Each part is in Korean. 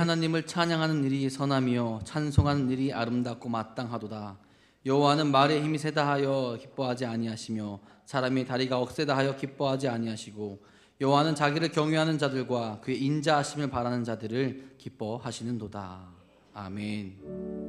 하나님을 찬양하는 일이 선하며 찬송하는 일이 아름답고 마땅하도다. 여호와는 말에 힘이 세다 하여 기뻐하지 아니하시며 사람의 다리가 억세다 하여 기뻐하지 아니하시고 여호와는 자기를 경외하는 자들과 그의 인자하심을 바라는 자들을 기뻐하시는도다. 아멘.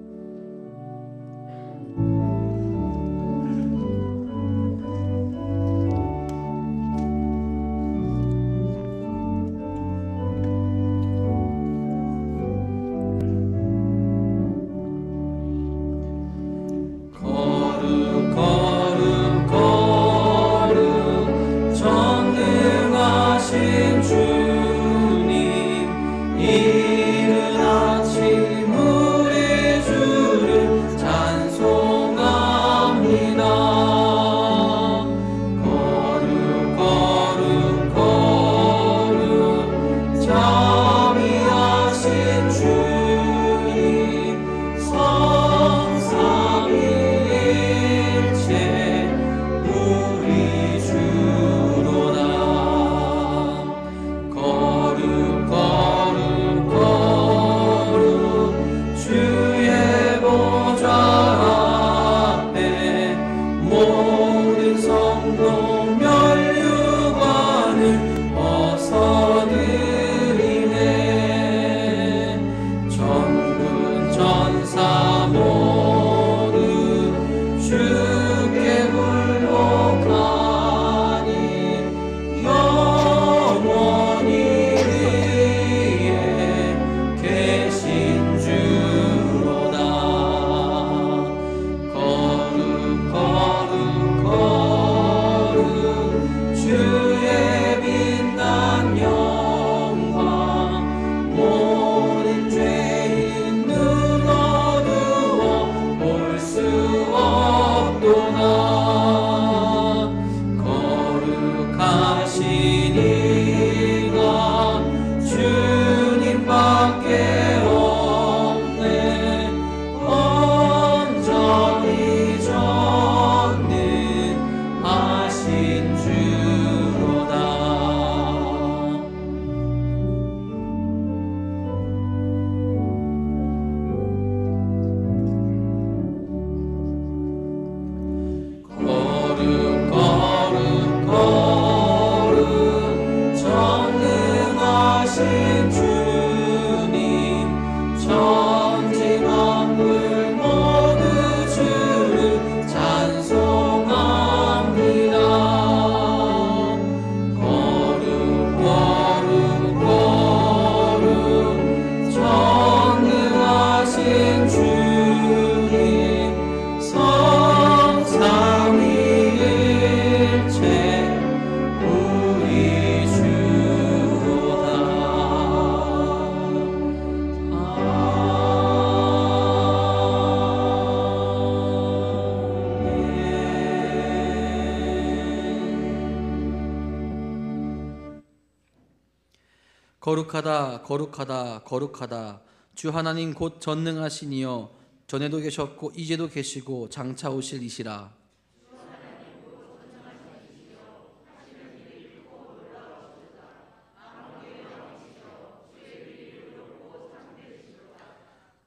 거룩하다 거룩하다 거룩하다. 주 하나님 곧 전능하신 이여 전에도 계셨고 이제도 계시고 장차 오실 이시라.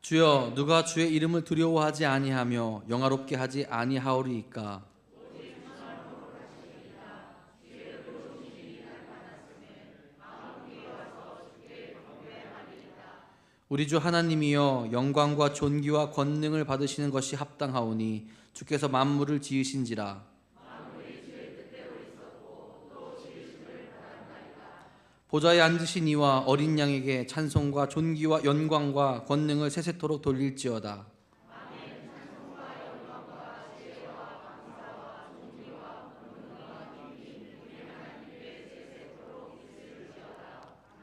주여 누가 주의 이름을 두려워하지 아니하며 영화롭게 하지 아니하오리이까. 우리 주 하나님이여 영광과 존귀와 권능을 받으시는 것이 합당하오니 주께서 만물을 지으신지라. 보좌에 앉으신 이와 어린 양에게 찬송과 존귀와 영광과 권능을 세세토록 돌릴지어다.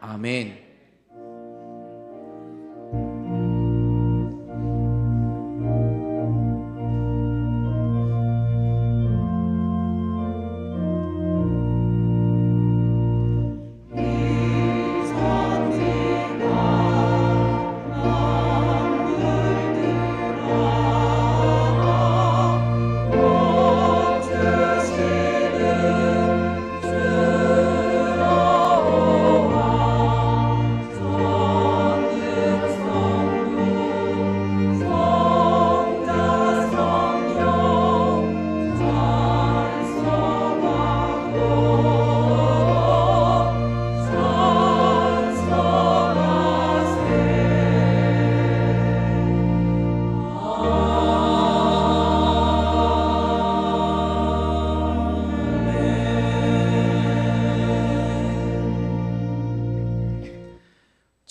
아멘.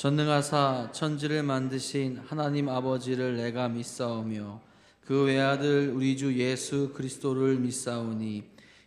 전능하사 천지를 만드신 하나님 아버지를 내가 믿사오며 그 외아들 우리 주 예수 그리스도를 믿사오니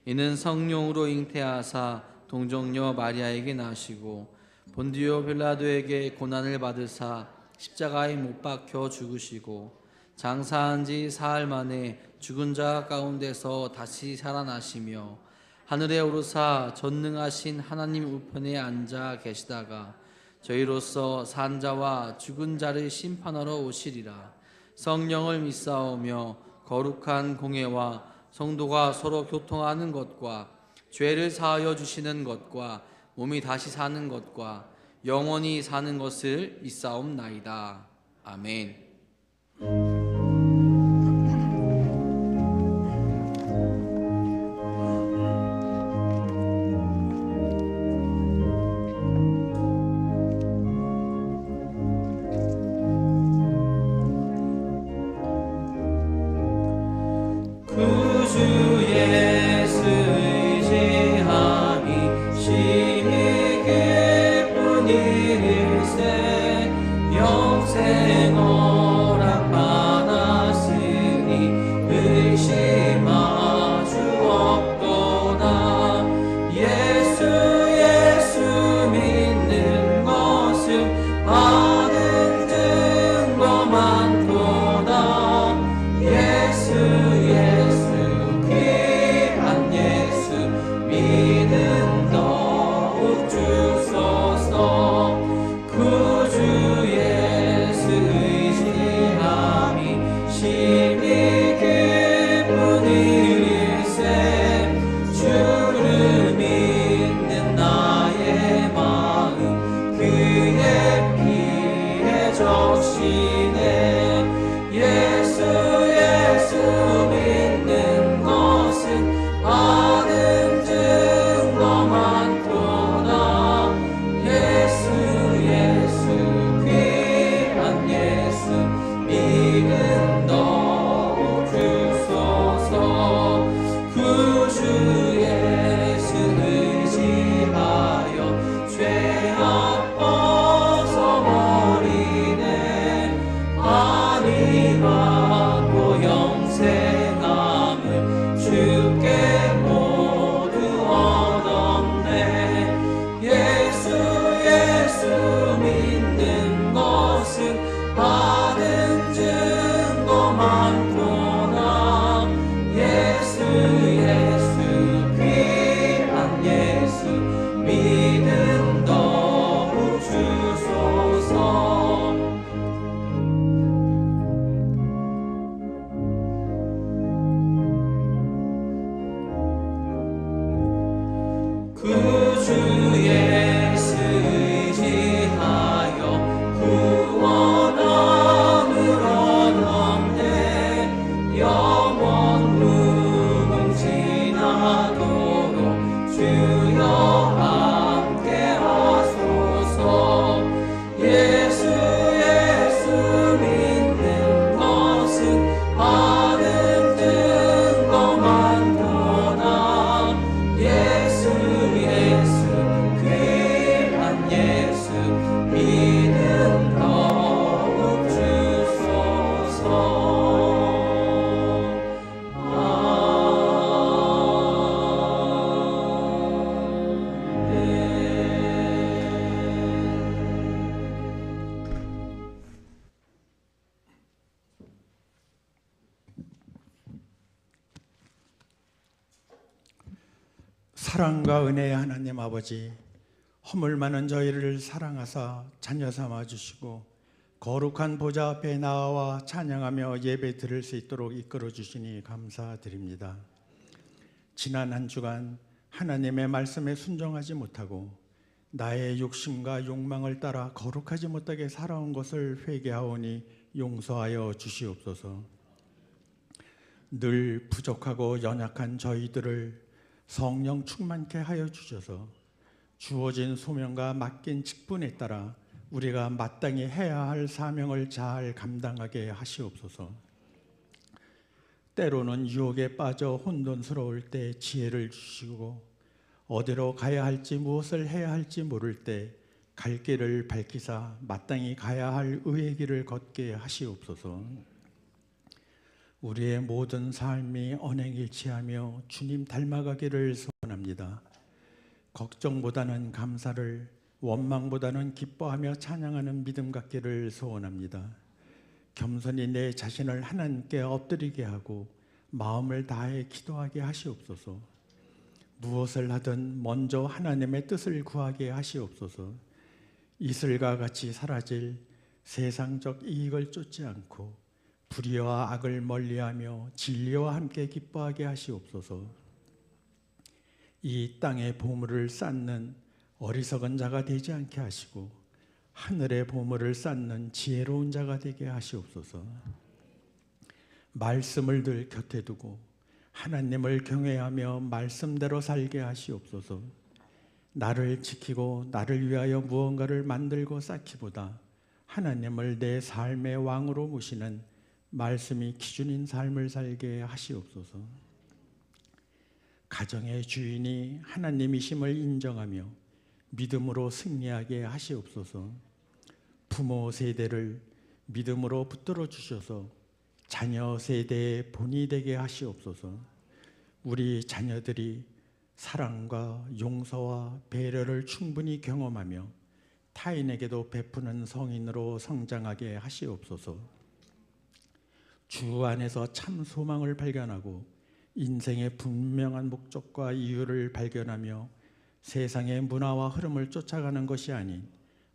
이는 성령으로 잉태하사 동정녀 마리아에게 나시고 본디오 빌라도에게 고난을 받으사 십자가에 못 박혀 죽으시고 장사한 지 사흘 만에 죽은 자 가운데서 다시 살아나시며 하늘에 오르사 전능하신 하나님 우편에 앉아 계시다가 저희로서 산 자와 죽은 자를 심판하러 오시리라. 성령을 믿사오며 거룩한 공회와 성도가 서로 교통하는 것과 죄를 사하여 주시는 것과 몸이 다시 사는 것과 영원히 사는 것을 믿사옵나이다. 아멘. 사랑과 은혜의 하나님 아버지, 허물 많은 저희를 사랑하사 자녀 삼아 주시고 거룩한 보좌 앞에 나와 찬양하며 예배 드릴 수 있도록 이끌어 주시니 감사드립니다. 지난 한 주간 하나님의 말씀에 순종하지 못하고 나의 욕심과 욕망을 따라 거룩하지 못하게 살아온 것을 회개하오니 용서하여 주시옵소서. 늘 부족하고 연약한 저희들을 성령 충만케 하여 주셔서 주어진 소명과 맡긴 직분에 따라 우리가 마땅히 해야 할 사명을 잘 감당하게 하시옵소서. 때로는 유혹에 빠져 혼돈스러울 때 지혜를 주시고 어디로 가야 할지 무엇을 해야 할지 모를 때 갈 길을 밝히사 마땅히 가야 할 의의 길을 걷게 하시옵소서. 우리의 모든 삶이 언행일치하며 주님 닮아가기를 소원합니다. 걱정보다는 감사를, 원망보다는 기뻐하며 찬양하는 믿음 갖기를 소원합니다. 겸손히 내 자신을 하나님께 엎드리게 하고 마음을 다해 기도하게 하시옵소서. 무엇을 하든 먼저 하나님의 뜻을 구하게 하시옵소서. 이슬과 같이 사라질 세상적 이익을 쫓지 않고 불의와 악을 멀리하며 진리와 함께 기뻐하게 하시옵소서. 이 땅의 보물을 쌓는 어리석은 자가 되지 않게 하시고 하늘의 보물을 쌓는 지혜로운 자가 되게 하시옵소서. 말씀을 늘 곁에 두고 하나님을 경외하며 말씀대로 살게 하시옵소서. 나를 지키고 나를 위하여 무언가를 만들고 쌓기보다 하나님을 내 삶의 왕으로 모시는 말씀이 기준인 삶을 살게 하시옵소서. 가정의 주인이 하나님이심을 인정하며 믿음으로 승리하게 하시옵소서. 부모 세대를 믿음으로 붙들어 주셔서 자녀 세대의 본이 되게 하시옵소서. 우리 자녀들이 사랑과 용서와 배려를 충분히 경험하며 타인에게도 베푸는 성인으로 성장하게 하시옵소서. 주 안에서 참 소망을 발견하고 인생의 분명한 목적과 이유를 발견하며 세상의 문화와 흐름을 쫓아가는 것이 아닌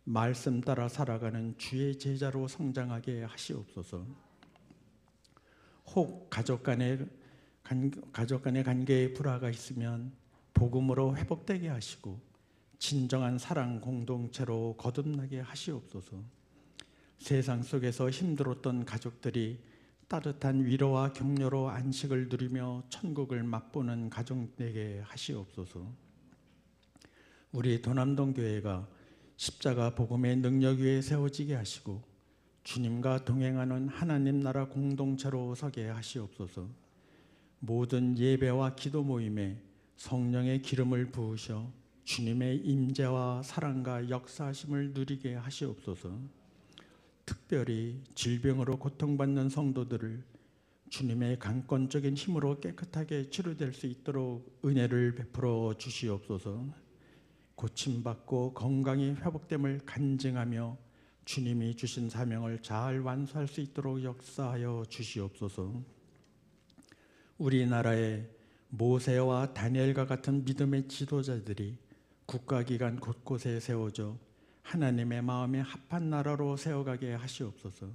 말씀 따라 살아가는 주의 제자로 성장하게 하시옵소서. 혹 가족 간의 관계에 불화가 있으면 복음으로 회복되게 하시고 진정한 사랑 공동체로 거듭나게 하시옵소서. 세상 속에서 힘들었던 가족들이 따뜻한 위로와 격려로 안식을 누리며 천국을 맛보는 가정 되게 하시옵소서. 우리 도남동 교회가 십자가 복음의 능력 위에 세워지게 하시고 주님과 동행하는 하나님 나라 공동체로 서게 하시옵소서. 모든 예배와 기도 모임에 성령의 기름을 부으셔 주님의 임재와 사랑과 역사하심을 누리게 하시옵소서. 특별히 질병으로 고통받는 성도들을 주님의 강권적인 힘으로 깨끗하게 치료될 수 있도록 은혜를 베풀어 주시옵소서. 고침받고 건강이 회복됨을 간증하며 주님이 주신 사명을 잘 완수할 수 있도록 역사하여 주시옵소서. 우리나라에 모세와 다니엘과 같은 믿음의 지도자들이 국가기관 곳곳에 세워져 하나님의 마음에 합한 나라로 세워가게 하시옵소서.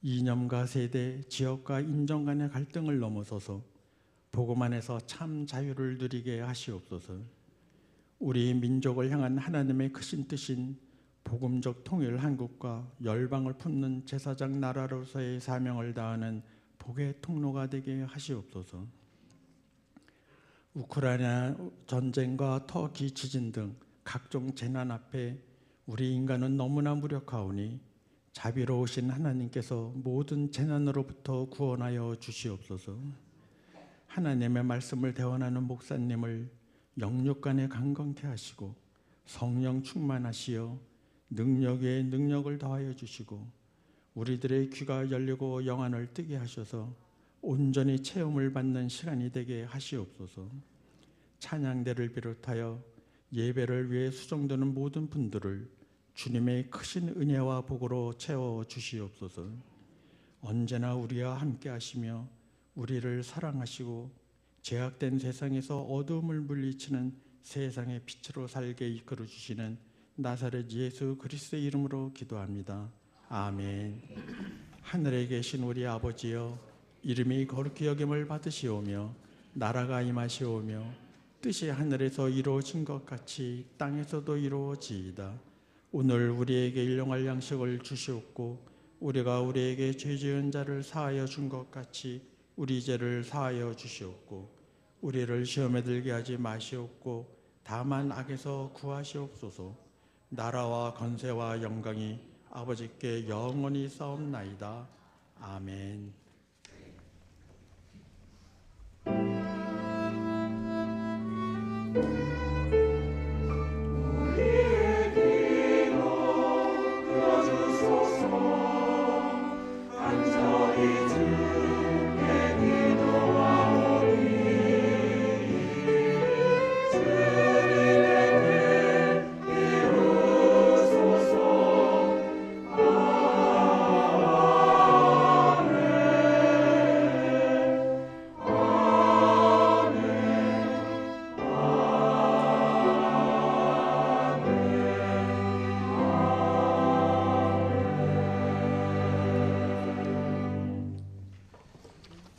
이념과 세대, 지역과 인종 간의 갈등을 넘어서서 복음 안에서 참 자유를 누리게 하시옵소서. 우리 민족을 향한 하나님의 크신 뜻인 복음적 통일 한국과 열방을 품는 제사장 나라로서의 사명을 다하는 복의 통로가 되게 하시옵소서. 우크라이나 전쟁과 터키 지진 등 각종 재난 앞에 우리 인간은 너무나 무력하오니 자비로우신 하나님께서 모든 재난으로부터 구원하여 주시옵소서. 하나님의 말씀을 대원하는 목사님을 영육간에 강건케 하시고 성령 충만하시어 능력 위에 능력을 더하여 주시고 우리들의 귀가 열리고 영안을 뜨게 하셔서 온전히 체험을 받는 시간이 되게 하시옵소서. 찬양대를 비롯하여 예배를 위해 수정되는 모든 분들을 주님의 크신 은혜와 복으로 채워 주시옵소서. 언제나 우리와 함께 하시며 우리를 사랑하시고 제약된 세상에서 어두움을 물리치는 세상의 빛으로 살게 이끌어 주시는 나사렛 예수 그리스도의 이름으로 기도합니다. 아멘. 하늘에 계신 우리 아버지여, 이름이 거룩히 여김을 받으시오며 나라가 임하시오며 뜻이 하늘에서 이루어진 것 같이 땅에서도 이루어지이다. 오늘 우리에게 일용할 양식을 주시옵고 우리가 우리에게 죄 지은 자를 사하여 준 것 같이 우리 죄를 사하여 주시옵고 우리를 시험에 들게 하지 마시옵고 다만 악에서 구하시옵소서. 나라와 권세와 영광이 아버지께 영원히 싸움나이다. 아멘. 우리에게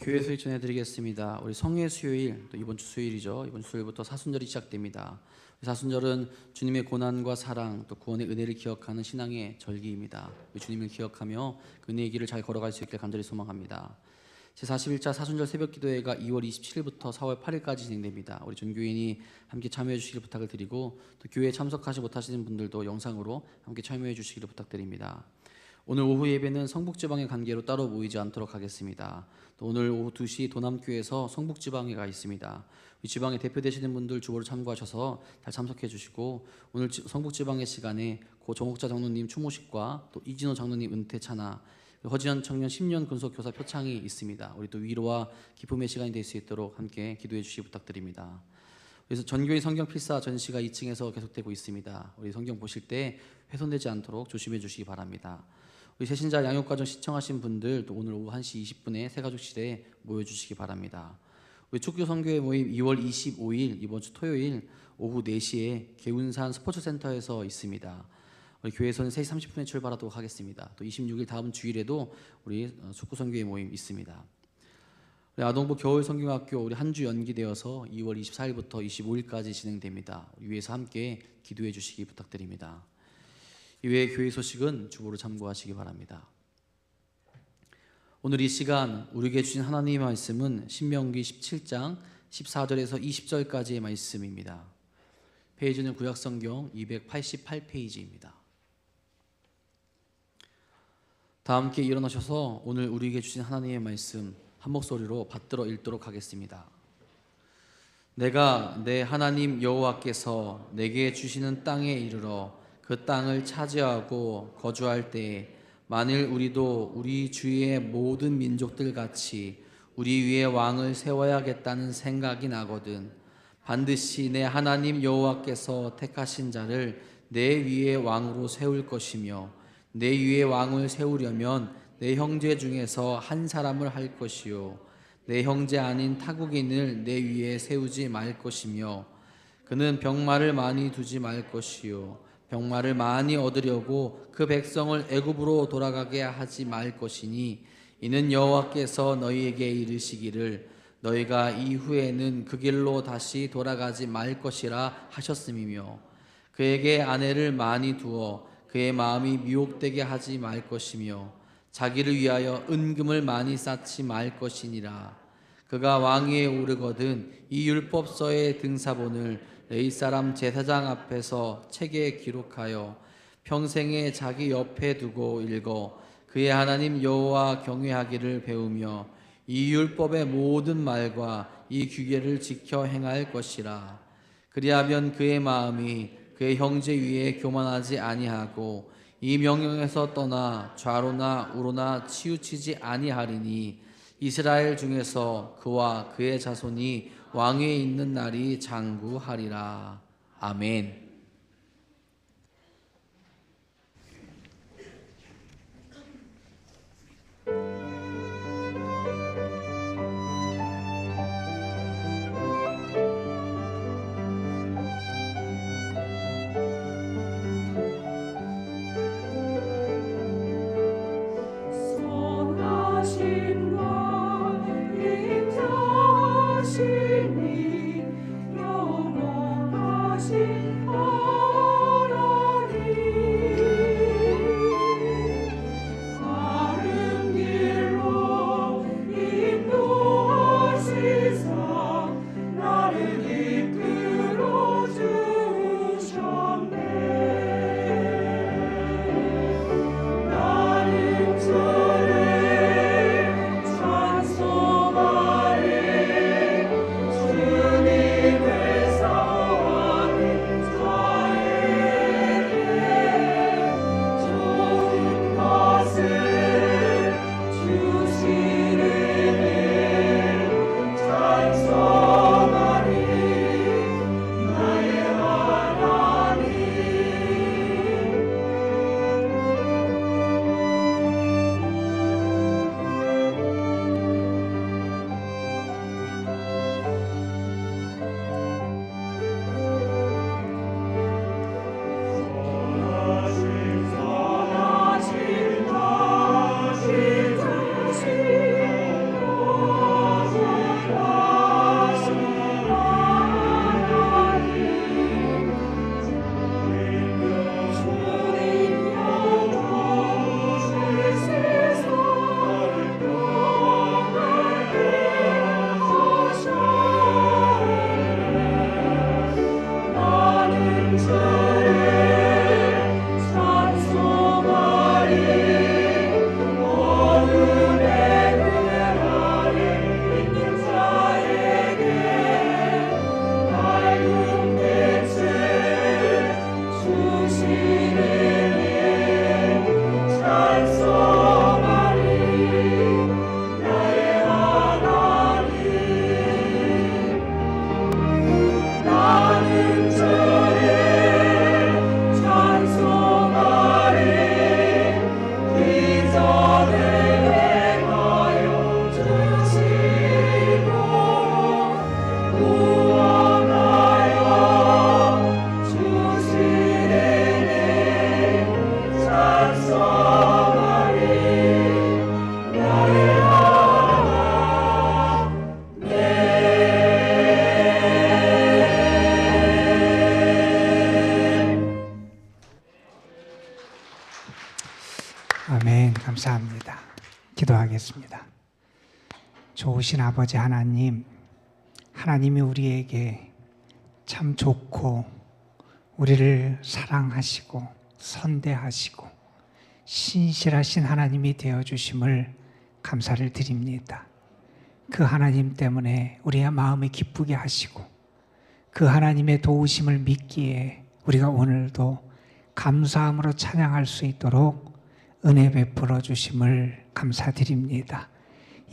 교회 소식 전해드리겠습니다. 우리 성회 수요일, 또 이번 주 수요일이죠. 이번 주 수요일부터 사순절이 시작됩니다. 사순절은 주님의 고난과 사랑, 또 구원의 은혜를 기억하는 신앙의 절기입니다. 주님을 기억하며 그 은혜의 길을 잘 걸어갈 수 있길 간절히 소망합니다. 제41차 사순절 새벽기도회가 2월 27일부터 4월 8일까지 진행됩니다. 우리 전교인이 함께 참여해 주시길 부탁을 드리고, 또 교회에 참석하지 못하시는 분들도 영상으로 함께 참여해 주시기를 부탁드립니다. 오늘 오후 예배는 성북지방의 관계로 따로 모이지 않도록 하겠습니다. 또 오늘 오후 2시 도남교에서 성북지방회가 있습니다. 이 지방에 대표되시는 분들 주보로 참고하셔서 잘 참석해 주시고, 오늘 성북지방회 시간에 고 정옥자 장로님 추모식과 또 이진호 장로님 은퇴 찬화, 허지연 청년 10년 근속교사 표창이 있습니다. 우리 또 위로와 기쁨의 시간이 될 수 있도록 함께 기도해 주시기 부탁드립니다. 그래서 전교인 성경 필사 전시가 2층에서 계속되고 있습니다. 우리 성경 보실 때 훼손되지 않도록 조심해 주시기 바랍니다. 우리 새신자 양육과정 시청하신 분들 또 오늘 오후 1시 20분에 새가족실에 모여주시기 바랍니다. 우리 축교 선교회 모임 2월 25일 이번 주 토요일 오후 4시에 개운산 스포츠센터에서 있습니다. 우리 교회에서는 3시 30분에 출발하도록 하겠습니다. 또 26일 다음 주일에도 우리 축구 선교회 모임 있습니다. 우리 아동부 겨울 성경학교 우리 한 주 연기되어서 2월 24일부터 25일까지 진행됩니다. 위에서 함께 기도해 주시기 부탁드립니다. 이외의 교회 소식은 주보로 참고하시기 바랍니다. 오늘 이 시간 우리에게 주신 하나님의 말씀은 신명기 17장 14절에서 20절까지의 말씀입니다. 페이지는 구약성경 288페이지입니다. 다 함께 일어나셔서 오늘 우리에게 주신 하나님의 말씀 한 목소리로 받들어 읽도록 하겠습니다. 내가 내 하나님 여호와께서 내게 주시는 땅에 이르러 그 땅을 차지하고 거주할 때에 만일 우리도 우리 주위의 모든 민족들 같이 우리 위에 왕을 세워야겠다는 생각이 나거든 반드시 내 하나님 여호와께서 택하신 자를 내 위에 왕으로 세울 것이며 내 위에 왕을 세우려면 내 형제 중에서 한 사람을 할 것이요 내 형제 아닌 타국인을 내 위에 세우지 말 것이며 그는 병마를 많이 두지 말 것이요 병마를 많이 얻으려고 그 백성을 애굽으로 돌아가게 하지 말 것이니 이는 여호와께서 너희에게 이르시기를 너희가 이후에는 그 길로 다시 돌아가지 말 것이라 하셨음이며 그에게 아내를 많이 두어 그의 마음이 미혹되게 하지 말 것이며 자기를 위하여 은금을 많이 쌓지 말 것이니라. 그가 왕위에 오르거든 이 율법서의 등사본을 레위 사람 제사장 앞에서 책에 기록하여 평생에 자기 옆에 두고 읽어 그의 하나님 여호와 경외하기를 배우며 이 율법의 모든 말과 이 규례를 지켜 행할 것이라. 그리하면 그의 마음이 그의 형제 위에 교만하지 아니하고 이 명령에서 떠나 좌로나 우로나 치우치지 아니하리니 이스라엘 중에서 그와 그의 자손이 왕위에 있는 날이 장구하리라. 아멘. 영원하신 기도하겠습니다. 좋으신 아버지 하나님, 하나님이 우리에게 참 좋고 우리를 사랑하시고 선대하시고 신실하신 하나님이 되어주심을 감사를 드립니다. 그 하나님 때문에 우리의 마음이 기쁘게 하시고 그 하나님의 도우심을 믿기에 우리가 오늘도 감사함으로 찬양할 수 있도록 은혜 베풀어 주심을 감사드립니다.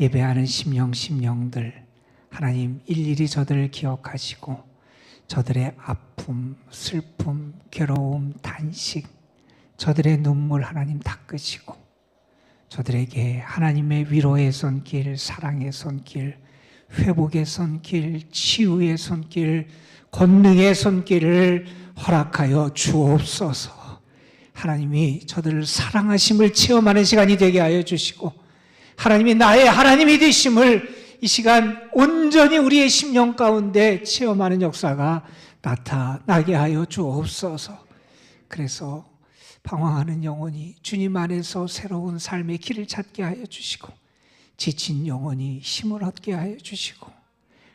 예배하는 심령들 하나님 일일이 저들을 기억하시고 저들의 아픔, 슬픔, 괴로움, 단식, 저들의 눈물 하나님 닦으시고 저들에게 하나님의 위로의 손길, 사랑의 손길, 회복의 손길, 치유의 손길, 권능의 손길을 허락하여 주옵소서. 하나님이 저들을 사랑하심을 체험하는 시간이 되게 하여 주시고 하나님이 나의 하나님이 되심을 이 시간 온전히 우리의 심령 가운데 체험하는 역사가 나타나게 하여 주옵소서. 그래서 방황하는 영혼이 주님 안에서 새로운 삶의 길을 찾게 하여 주시고 지친 영혼이 힘을 얻게 하여 주시고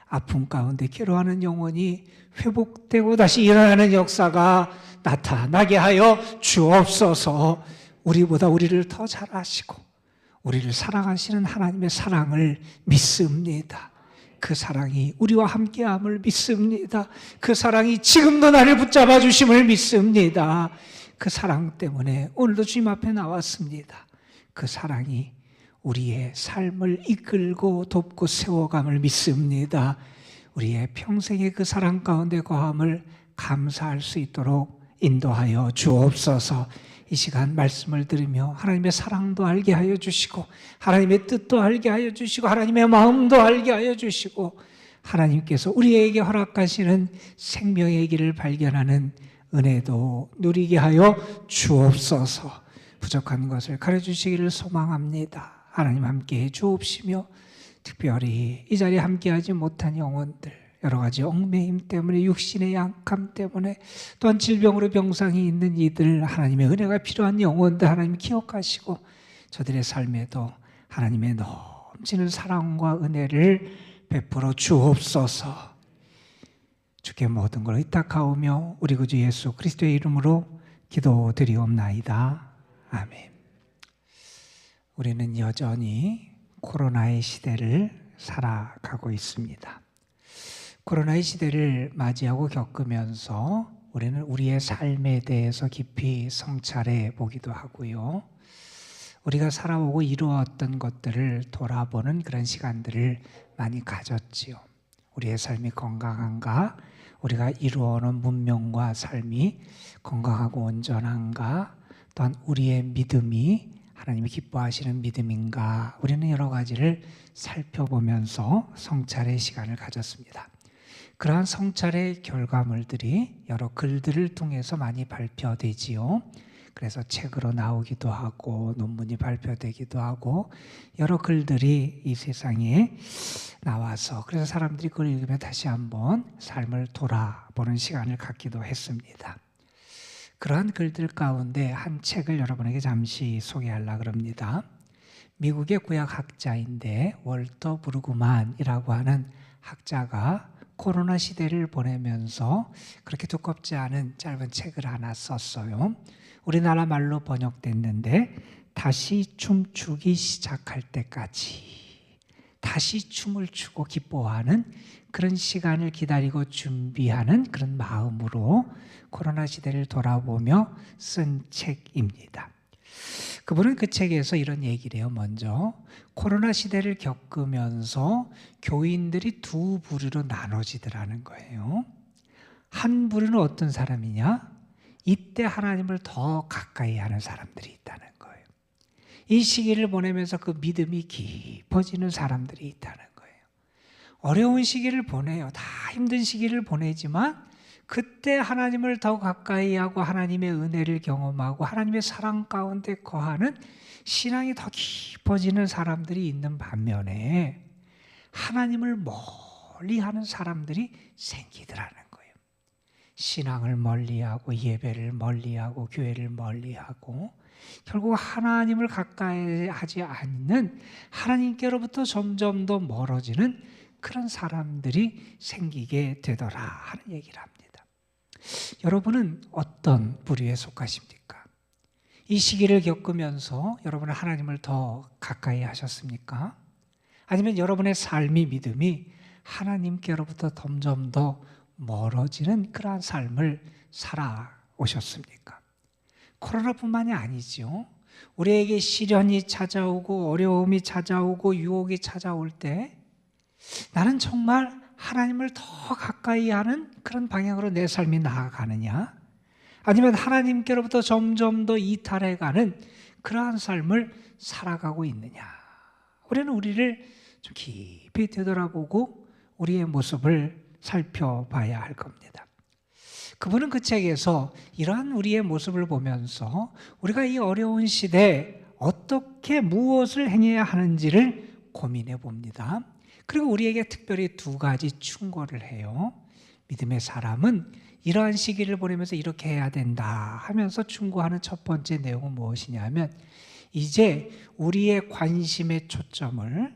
아픔 가운데 괴로워하는 영혼이 회복되고 다시 일어나는 역사가 나타나게 하여 주옵소서. 우리보다 우리를 더 잘 아시고 우리를 사랑하시는 하나님의 사랑을 믿습니다. 그 사랑이 우리와 함께함을 믿습니다. 그 사랑이 지금도 나를 붙잡아 주심을 믿습니다. 그 사랑 때문에 오늘도 주님 앞에 나왔습니다. 그 사랑이 우리의 삶을 이끌고 돕고 세워감을 믿습니다. 우리의 평생의 그 사랑 가운데 거함을 감사할 수 있도록 인도하여 주옵소서. 이 시간 말씀을 들으며 하나님의 사랑도 알게 하여 주시고 하나님의 뜻도 알게 하여 주시고 하나님의 마음도 알게 하여 주시고 하나님께서 우리에게 허락하시는 생명의 길을 발견하는 은혜도 누리게 하여 주옵소서. 부족한 것을 가르쳐주시기를 소망합니다. 하나님 함께해 주옵시며 특별히 이 자리에 함께하지 못한 영혼들 여러 가지 얽매임 때문에 육신의 약함 때문에 또한 질병으로 병상이 있는 이들 하나님의 은혜가 필요한 영혼들 하나님 기억하시고 저들의 삶에도 하나님의 넘치는 사랑과 은혜를 베풀어 주옵소서. 주께 모든 걸 의탁하오며 우리 구주 예수 그리스도의 이름으로 기도드리옵나이다. 아멘. 우리는 여전히 코로나의 시대를 살아가고 있습니다. 코로나의 시대를 맞이하고 겪으면서 우리는 우리의 삶에 대해서 깊이 성찰해 보기도 하고요. 우리가 살아오고 이루었던 것들을 돌아보는 그런 시간들을 많이 가졌지요. 우리의 삶이 건강한가? 우리가 이루어놓은 문명과 삶이 건강하고 온전한가? 또한 우리의 믿음이 하나님이 기뻐하시는 믿음인가? 우리는 여러 가지를 살펴보면서 성찰의 시간을 가졌습니다. 그러한 성찰의 결과물들이 여러 글들을 통해서 많이 발표되지요. 그래서 책으로 나오기도 하고 논문이 발표되기도 하고 여러 글들이 이 세상에 나와서 그래서 사람들이 그걸 읽으면 다시 한번 삶을 돌아보는 시간을 갖기도 했습니다. 그러한 글들 가운데 한 책을 여러분에게 잠시 소개하려고 합니다. 미국의 구약학자인데 월터 브루그만이라고 하는 학자가 코로나 시대를 보내면서 그렇게 두껍지 않은 짧은 책을 하나 썼어요. 우리나라 말로 번역됐는데 다시 춤추기 시작할 때까지 다시 춤을 추고 기뻐하는 그런 시간을 기다리고 준비하는 그런 마음으로 코로나 시대를 돌아보며 쓴 책입니다. 그분은 그 책에서 이런 얘기를 해요. 먼저 코로나 시대를 겪으면서 교인들이 두 부류로 나눠지더라는 거예요. 한 부류는 어떤 사람이냐? 이때 하나님을 더 가까이 하는 사람들이 있다는 거예요. 이 시기를 보내면서 그 믿음이 깊어지는 사람들이 있다는 거예요. 어려운 시기를 보내요. 다 힘든 시기를 보내지만 그때 하나님을 더 가까이 하고 하나님의 은혜를 경험하고 하나님의 사랑 가운데 거하는 신앙이 더 깊어지는 사람들이 있는 반면에 하나님을 멀리하는 사람들이 생기더라는 거예요. 신앙을 멀리하고 예배를 멀리하고 교회를 멀리하고 결국 하나님을 가까이 하지 않는, 하나님께로부터 점점 더 멀어지는 그런 사람들이 생기게 되더라 하는 얘기를 합니다. 여러분은 어떤 부류에 속하십니까? 이 시기를 겪으면서 여러분은 하나님을 더 가까이 하셨습니까? 아니면 여러분의 삶이, 믿음이 하나님께로부터 점점 더 멀어지는 그러한 삶을 살아오셨습니까? 코로나뿐만이 아니죠. 우리에게 시련이 찾아오고 어려움이 찾아오고 유혹이 찾아올 때 나는 정말 하나님을 더 가까이 하는 그런 방향으로 내 삶이 나아가느냐, 아니면 하나님께로부터 점점 더 이탈해가는 그러한 삶을 살아가고 있느냐. 우리는 우리를 좀 깊이 되돌아보고 우리의 모습을 살펴봐야 할 겁니다. 그분은 그 책에서 이러한 우리의 모습을 보면서 우리가 이 어려운 시대에 어떻게 무엇을 행해야 하는지를 고민해 봅니다. 그리고 우리에게 특별히 두 가지 충고를 해요. 믿음의 사람은 이러한 시기를 보내면서 이렇게 해야 된다 하면서 충고하는 첫 번째 내용은 무엇이냐면, 이제 우리의 관심의 초점을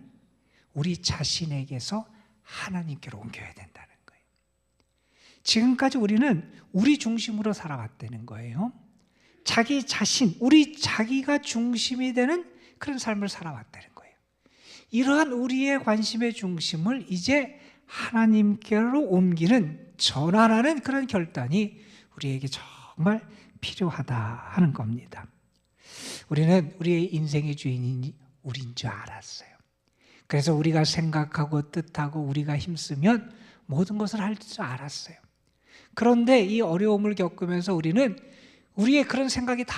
우리 자신에게서 하나님께로 옮겨야 된다는 거예요. 지금까지 우리는 우리 중심으로 살아왔다는 거예요. 자기 자신, 우리 자기가 중심이 되는 그런 삶을 살아왔다는 거예요. 이러한 우리의 관심의 중심을 이제 하나님께로 옮기는, 전환하는 그런 결단이 우리에게 정말 필요하다 하는 겁니다. 우리는 우리의 인생의 주인이 우린 줄 알았어요. 그래서 우리가 생각하고 뜻하고 우리가 힘쓰면 모든 것을 할 줄 알았어요. 그런데 이 어려움을 겪으면서 우리는 우리의 그런 생각이 다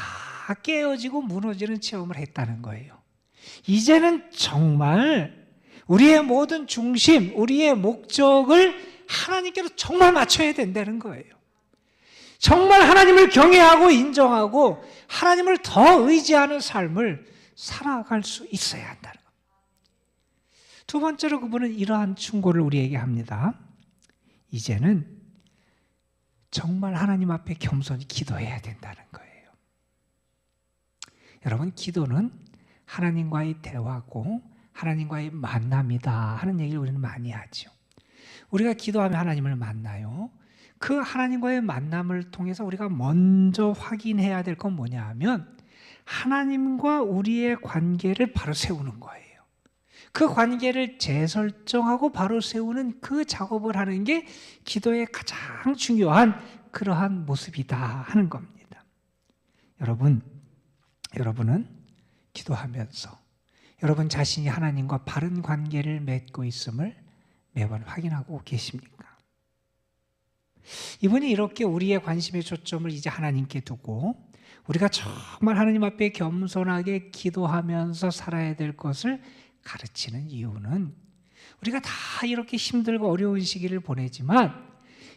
깨어지고 무너지는 체험을 했다는 거예요. 이제는 정말 우리의 모든 중심, 우리의 목적을 하나님께로 정말 맞춰야 된다는 거예요. 정말 하나님을 경외하고 인정하고 하나님을 더 의지하는 삶을 살아갈 수 있어야 한다는 겁니다. 두 번째로 그분은 이러한 충고를 우리에게 합니다. 이제는 정말 하나님 앞에 겸손히 기도해야 된다는 거예요. 여러분, 기도는 하나님과의 대화고 하나님과의 만남이다 하는 얘기를 우리는 많이 하죠. 우리가 기도하면 하나님을 만나요. 그 하나님과의 만남을 통해서 우리가 먼저 확인해야 될 건 뭐냐 하면, 하나님과 우리의 관계를 바로 세우는 거예요. 그 관계를 재설정하고 바로 세우는 그 작업을 하는 게 기도의 가장 중요한 그러한 모습이다 하는 겁니다. 여러분은 기도하면서 여러분 자신이 하나님과 바른 관계를 맺고 있음을 매번 확인하고 계십니까? 이분이 이렇게 우리의 관심의 초점을 이제 하나님께 두고 우리가 정말 하나님 앞에 겸손하게 기도하면서 살아야 될 것을 가르치는 이유는, 우리가 다 이렇게 힘들고 어려운 시기를 보내지만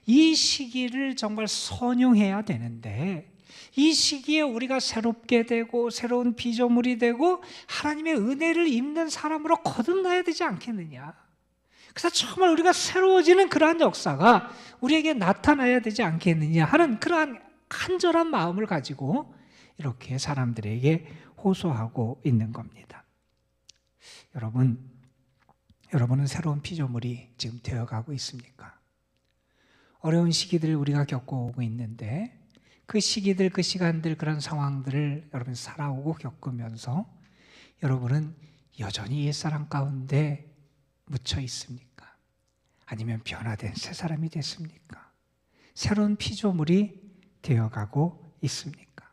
이 시기를 정말 선용해야 되는데, 이 시기에 우리가 새롭게 되고 새로운 피조물이 되고 하나님의 은혜를 입는 사람으로 거듭나야 되지 않겠느냐. 그래서 정말 우리가 새로워지는 그러한 역사가 우리에게 나타나야 되지 않겠느냐 하는 그러한 간절한 마음을 가지고 이렇게 사람들에게 호소하고 있는 겁니다. 여러분은 새로운 피조물이 지금 되어가고 있습니까? 어려운 시기들을 우리가 겪어오고 있는데, 그 시기들, 그 시간들, 그런 상황들을 여러분 살아오고 겪으면서 여러분은 여전히 옛사람 가운데 묻혀 있습니까? 아니면 변화된 새 사람이 됐습니까? 새로운 피조물이 되어가고 있습니까?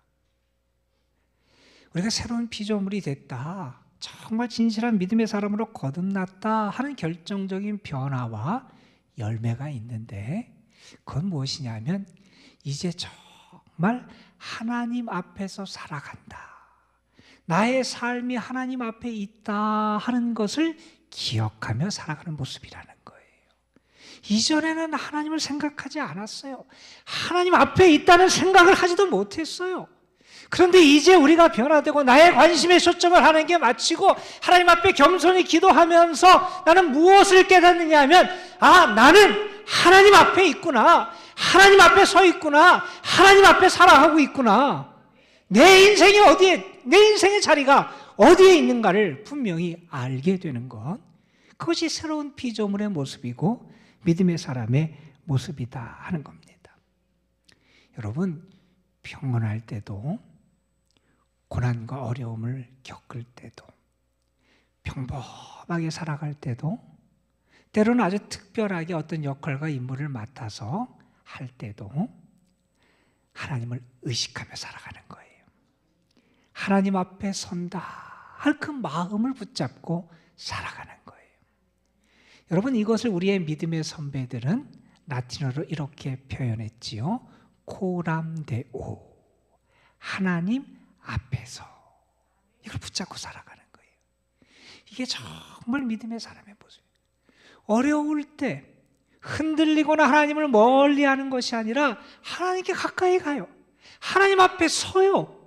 우리가 새로운 피조물이 됐다, 정말 진실한 믿음의 사람으로 거듭났다 하는 결정적인 변화와 열매가 있는데, 그건 무엇이냐면 이제 정말 하나님 앞에서 살아간다, 나의 삶이 하나님 앞에 있다 하는 것을 기억하며 살아가는 모습이라는 거예요. 이전에는 하나님을 생각하지 않았어요. 하나님 앞에 있다는 생각을 하지도 못했어요. 그런데 이제 우리가 변화되고 나의 관심의 초점을 하나님께 맞추고 하나님 앞에 겸손히 기도하면서 나는 무엇을 깨닫느냐 하면, 나는 하나님 앞에 있구나, 하나님 앞에 서 있구나, 하나님 앞에 살아가고 있구나, 내 인생이 어디에 내 인생의 자리가 어디에 있는가를 분명히 알게 되는 것, 그것이 새로운 피조물의 모습이고 믿음의 사람의 모습이다 하는 겁니다. 여러분, 평온할 때도, 고난과 어려움을 겪을 때도, 평범하게 살아갈 때도, 때로는 아주 특별하게 어떤 역할과 임무를 맡아서 할 때도 하나님을 의식하며 살아가는 거예요. 하나님 앞에 선다 할 그 마음을 붙잡고 살아가는 거예요. 여러분, 이것을 우리의 믿음의 선배들은 라틴어로 이렇게 표현했지요. 코람데오, 하나님 앞에서. 이걸 붙잡고 살아가는 거예요. 이게 정말 믿음의 사람의 모습이에요. 어려울 때 흔들리거나 하나님을 멀리하는 것이 아니라 하나님께 가까이 가요. 하나님 앞에 서요.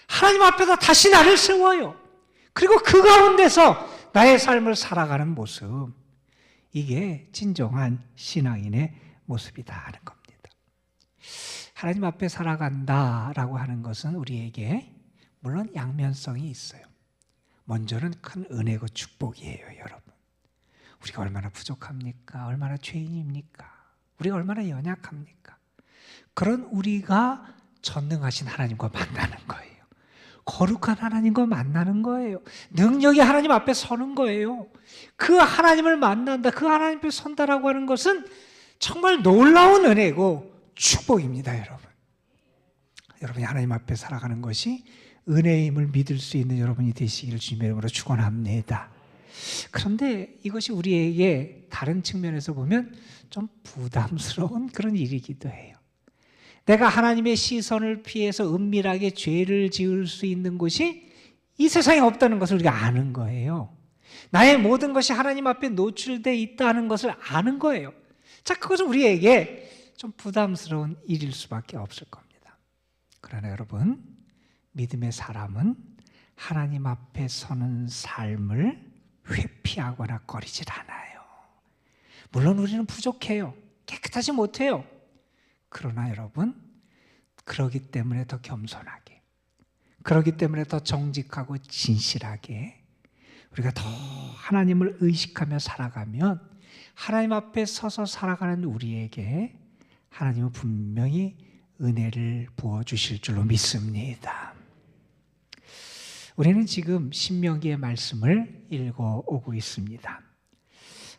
하나님 앞에서 다시 나를 세워요. 그리고 그 가운데서 나의 삶을 살아가는 모습, 이게 진정한 신앙인의 모습이다 하는 겁니다. 하나님 앞에 살아간다라고 하는 것은 우리에게 물론 양면성이 있어요. 먼저는 큰 은혜고 축복이에요, 여러분. 우리가 얼마나 부족합니까? 얼마나 죄인입니까? 우리가 얼마나 연약합니까? 그런 우리가 전능하신 하나님과 만나는 거예요. 거룩한 하나님과 만나는 거예요. 능력이 하나님 앞에 서는 거예요. 그 하나님을 만난다, 그 하나님 앞에 선다라고 하는 것은 정말 놀라운 은혜고 축복입니다, 여러분. 여러분이 하나님 앞에 살아가는 것이 은혜임을 믿을 수 있는 여러분이 되시기를 주님의 이름으로 축원합니다. 그런데 이것이 우리에게 다른 측면에서 보면 좀 부담스러운 그런 일이기도 해요. 내가 하나님의 시선을 피해서 은밀하게 죄를 지을 수 있는 곳이 이 세상에 없다는 것을 우리가 아는 거예요. 나의 모든 것이 하나님 앞에 노출되어 있다는 것을 아는 거예요. 자, 그것은 우리에게 좀 부담스러운 일일 수밖에 없을 겁니다. 그러나 여러분, 믿음의 사람은 하나님 앞에 서는 삶을 회피하거나 꺼리질 않아요. 물론 우리는 부족해요. 깨끗하지 못해요. 그러나 여러분, 그러기 때문에 더 겸손하게, 그러기 때문에 더 정직하고 진실하게 우리가 더 하나님을 의식하며 살아가면 하나님 앞에 서서 살아가는 우리에게 하나님은 분명히 은혜를 부어주실 줄로 믿습니다. 우리는 지금 신명기의 말씀을 읽어오고 있습니다.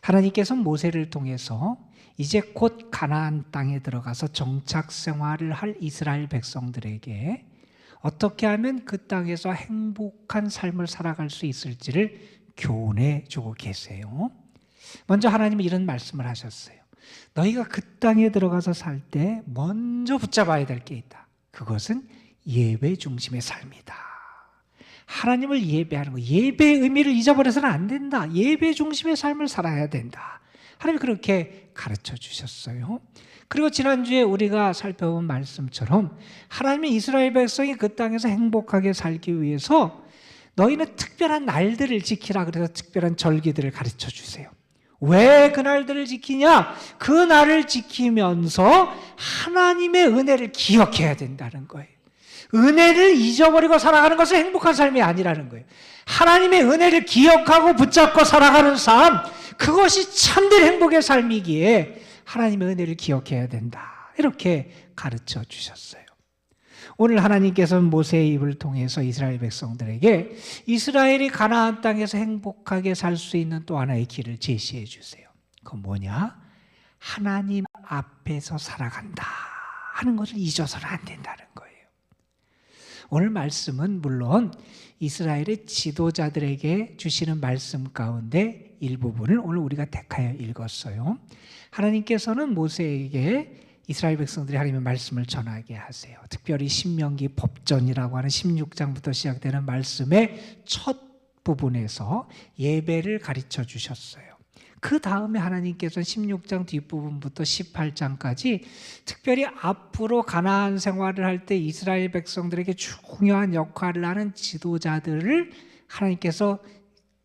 하나님께서 모세를 통해서 이제 곧 가나안 땅에 들어가서 정착 생활을 할 이스라엘 백성들에게 어떻게 하면 그 땅에서 행복한 삶을 살아갈 수 있을지를 교훈해 주고 계세요. 먼저 하나님은 이런 말씀을 하셨어요. 너희가 그 땅에 들어가서 살 때 먼저 붙잡아야 될 게 있다. 그것은 예배 중심의 삶이다. 하나님을 예배하는 거, 예배의 의미를 잊어버려서는 안 된다. 예배 중심의 삶을 살아야 된다. 하나님이 그렇게 가르쳐 주셨어요. 그리고 지난주에 우리가 살펴본 말씀처럼 하나님의 이스라엘 백성이 그 땅에서 행복하게 살기 위해서 너희는 특별한 날들을 지키라 그래서 특별한 절기들을 가르쳐 주세요. 왜 그 날들을 지키냐? 그 날을 지키면서 하나님의 은혜를 기억해야 된다는 거예요. 은혜를 잊어버리고 살아가는 것은 행복한 삶이 아니라는 거예요. 하나님의 은혜를 기억하고 붙잡고 살아가는 삶, 그것이 참된 행복의 삶이기에 하나님의 은혜를 기억해야 된다. 이렇게 가르쳐 주셨어요. 오늘 하나님께서는 모세의 입을 통해서 이스라엘 백성들에게 이스라엘이 가나안 땅에서 행복하게 살 수 있는 또 하나의 길을 제시해 주세요. 그건 뭐냐? 하나님 앞에서 살아간다 하는 것을 잊어서는 안 된다는 거예요. 오늘 말씀은 물론 이스라엘의 지도자들에게 주시는 말씀 가운데 일부분을 오늘 우리가 택하여 읽었어요. 하나님께서는 모세에게 이스라엘 백성들이 하나님의 말씀을 전하게 하세요. 특별히 신명기 법전이라고 하는 16장부터 시작되는 말씀의 첫 부분에서 예배를 가르쳐 주셨어요. 그 다음에 하나님께서는 16장 뒷부분부터 18장까지 특별히 앞으로 가나안 생활을 할 때 이스라엘 백성들에게 중요한 역할을 하는 지도자들을 하나님께서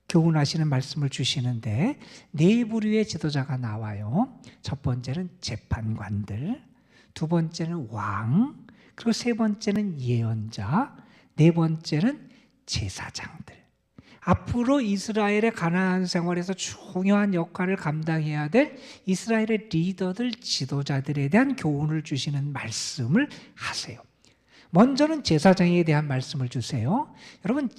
교훈하시는 말씀을 주시는데 네 부류의 지도자가 나와요. 첫 번째는 재판관들, 두 번째는 왕, 그리고 세 번째는 예언자, 네 번째는 제사장들, 앞으로 이스라엘의 가나안 생활에서 중요한 역할을 감당해야 될 이스라엘의 리더들, 지도자들에 대한 교훈을 주시는 말씀을 하세요. 먼저는 제사장에 대한 말씀을 주세요. 여러분,